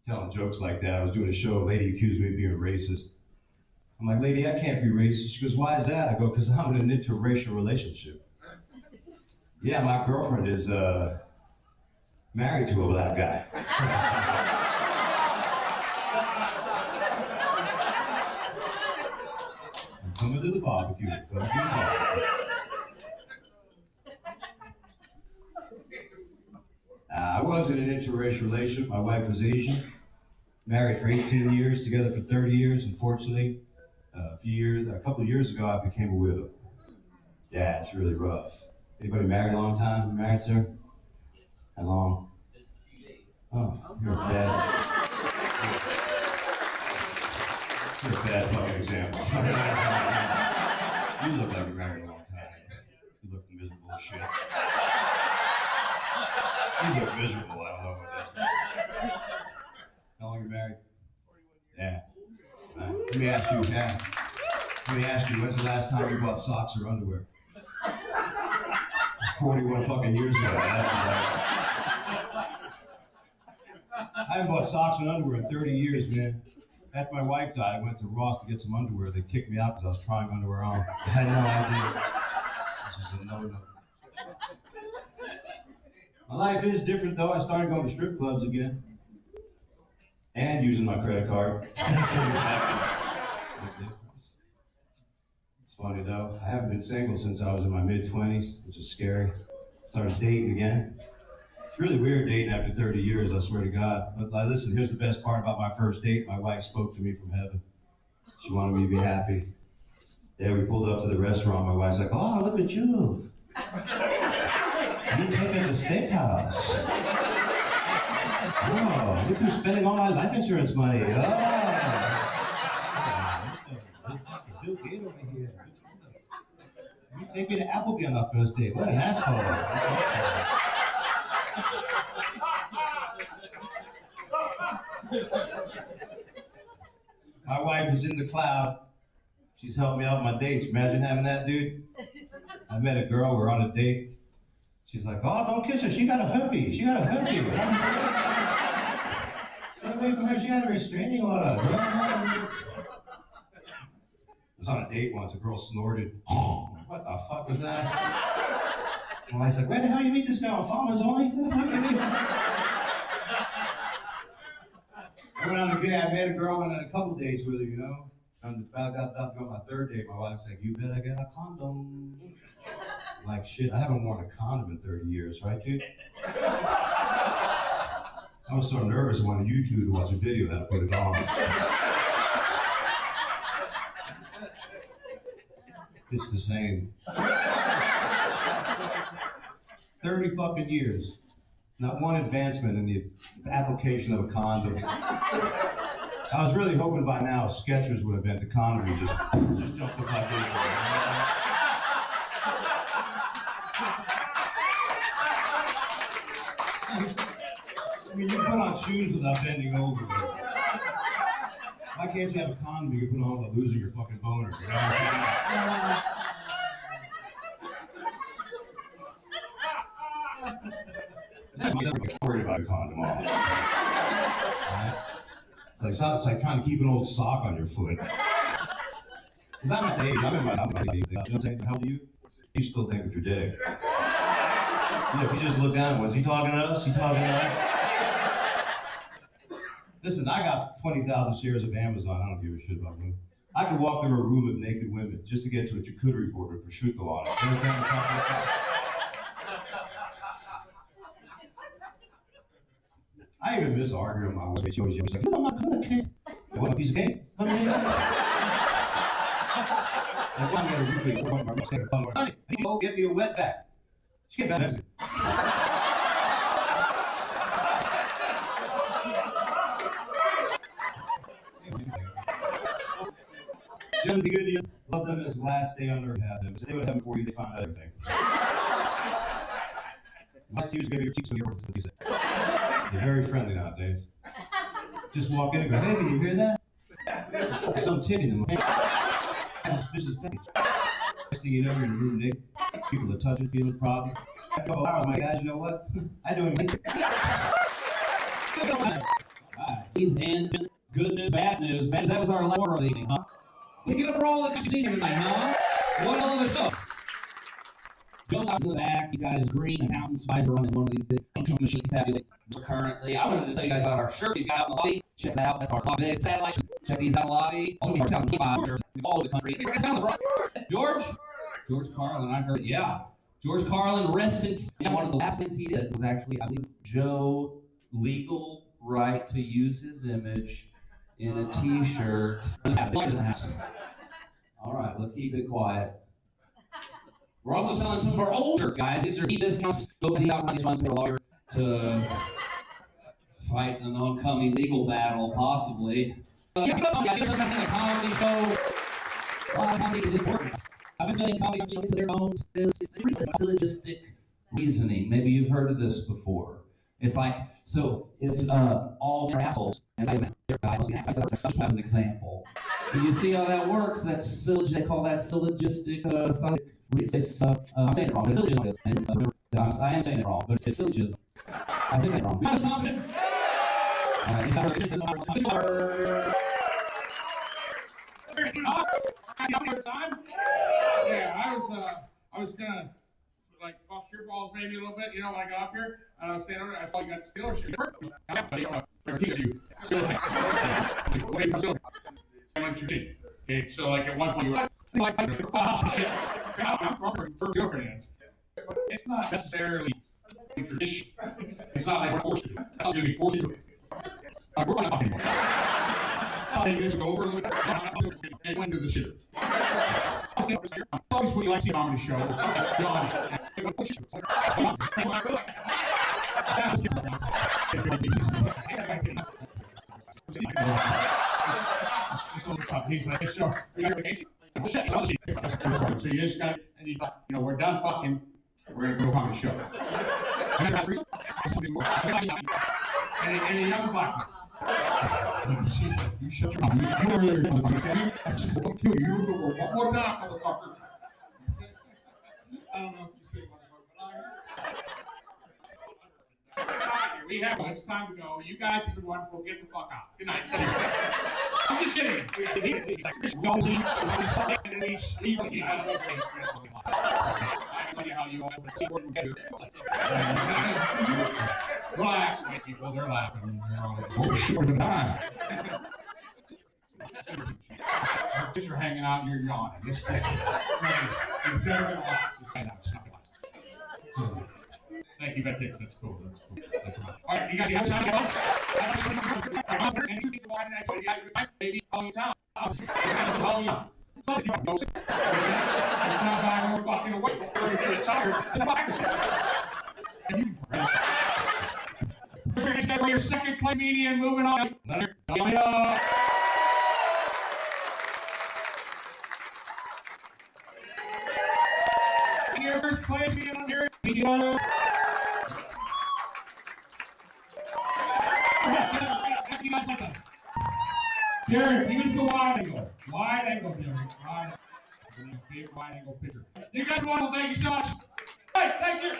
Telling jokes like that. I was doing a show, a lady accused me of being racist. I'm like, lady, I can't be racist. She goes, why is that? I go, because I'm in an interracial relationship. Yeah, my girlfriend is married to a black guy. I'm coming to the barbecue. Coming to the barbecue. I was in an interracial relationship. My wife was Asian. Married for 18 years, together for 30 years. Unfortunately, a couple of years ago, I became a widow. Yeah, it's really rough. Anybody married a long time? You married, sir? How long? Just a few days. Oh, you're a bad. You're a bad fucking example. You look like you're married a long time. You look miserable as shit. You look miserable. I don't know what that's about. How long are you married? Yeah. Let me ask you, when's the last time you bought socks or underwear? 41 fucking years ago. That's I haven't bought socks and underwear in 30 years, man. After my wife died, I went to Ross to get some underwear. They kicked me out because I was trying underwear on. I had no idea. This is a no-no. My life is different, though. I started going to strip clubs again. And using my credit card. It's funny, though. I haven't been single since I was in my mid-20s, which is scary. Started dating again. It's really weird dating after 30 years, I swear to God. But listen, here's the best part about my first date. My wife spoke to me from heaven. She wanted me to be happy. Yeah, we pulled up to the restaurant. My wife's like, oh, look at you. You take me to steakhouse. Oh, look who's spending all my life insurance money. Oh. That's the Bill Gates over here. You take me to Applebee on our first date. What an asshole. My wife is in the cloud. She's helped me out with my dates. Imagine having that, dude. I met a girl, we're on a date. She's like, oh, don't kiss her. She got a herpes. She got a herpes. Stay away from her. She had a restraining order. I was on a date once. A girl snorted. What the fuck was that? And I said, where the hell you meet this guy on Farmers Only? Where the fuck you meet? I went on a date. I met a girl, went on a couple dates with her, you know. And about to go on my third date, my wife's like, you better get a condom. I'm like, shit, I haven't worn a condom in 30 years, right, dude? I was so nervous I wanted you two to watch a video that I put it on. It's the same. 30 fucking years. Not one advancement in the application of a condom. I was really hoping by now Skechers would invent the condom and just jump the fuck into it. I mean, you put on shoes without bending over. Why can't you have a condom you can put on without losing your fucking boner? You know what I'm saying? I'm worried about a condom on. Right? It's like trying to keep an old sock on your foot. Because I'm at the age, I'm in my house. You know what I'm saying? How old are you? You still think with your dick. Look, you just look down. Was he talking to us? He talking to us? Listen, I got 20,000 shares of Amazon. I don't give a shit about them. I could walk through a room of naked women just to get to a charcuterie board with prosciutto on it. You understand what I'm talking about? I even miss arguing with my wife. She always yells like, "No, I'm not gonna cake." What, a piece of cake? Like, well, I'm gonna reflex. Honey, go get me a wet vac. She came back next to me. Jim, be good to you. Love them as the last day on earth had them. So they would have them for you. They found out everything. Must use give your cheeks when you're working. They're very friendly nowadays. Just walk in and go, "Hey, did you hear that?" Some ticking in them. Suspicious baby. Next thing you know, you're in the room naked. People are touching, feeling problem. After a couple hours, my guys, you know what? I don't even think. And good news, bad news. Bad news, that was our last order of the evening, huh? We give it for all that you've seen here tonight, huh? What a hell of a show. Joe Locke's in the back. He's got his green accountant's visor running one of these big function machines he's tabulating currently. I wanted to tell you guys about our shirt we've got out in the lobby. Check that out. That's our lobby satellite. Check these out in the lobby. Also, we have 2025 shirts all over the country. Hey, guys down the front. George Carlin, I heard, yeah. George Carlin rested. Yeah, one of the last things he did was actually, I believe, Joe legal right to use his image in a t-shirt. All right, let's keep it quiet. We're also selling some of our old shirts, guys. These are key discounts. Go to the outside funds for a lawyer to fight an oncoming legal battle, possibly. Yeah, guys, I'm a comedy show. A lot of comedy is important. I've been studying comedy, you know, their bones. It's syllogistic reasoning. Maybe you've heard of this before. It's like, so if all men are assholes, and I must be as an example. Do you see how that works? That's syllogistic. They call that syllogistic. It's I'm saying it wrong. But syllogism. I am saying it wrong, but it's syllogism. I think I'm wrong. You Yeah, I was gonna like bust your balls maybe a little bit, you know, when I got up here, and I was standing over there, I saw you got Steelers shit. Okay, so like at one point you were like shit. I'm from Steelers fans. It's not necessarily a tradition. It's not like we're forced to do. That's not going to be forced to do. We're going to fucking more. I'll take this over and went to the shit. Always when you like to see a comedy show, he's like, "Sure, we got vacation." So you just got, and he's like, "You know, we're done fucking. We're gonna go to a comedy show." And a young black. She's like, "You shut your mouth. You don't really motherfucker. That's just gonna kill you. You do it one more time, motherfucker." I don't know if you say motherfucker, but we have one. It's time to go. You guys have been wonderful. Get the fuck out. Good night. I'm just kidding. Don't leave. I can tell you how you all have to see what we do. Relax, my people. They're laughing. They're all like, "Oh shit, we're gonna die." Because you're hanging out and you're yawning. This you've never been relaxed. It's not relaxed. Thank you, Vet Kicks. That's cool. That's cool. All right, you guys have time to go? Baby, call you town. Call you out. If you know, it's not buying more fucking away from you're tired. Your second play media and moving on. Coming up. In your first place, being on here. After you guys like that. Derek, use the wide angle. Wide angle, Derek. Wide angle. Big wide angle picture. You guys won. Thank you so much. Hey, thank you.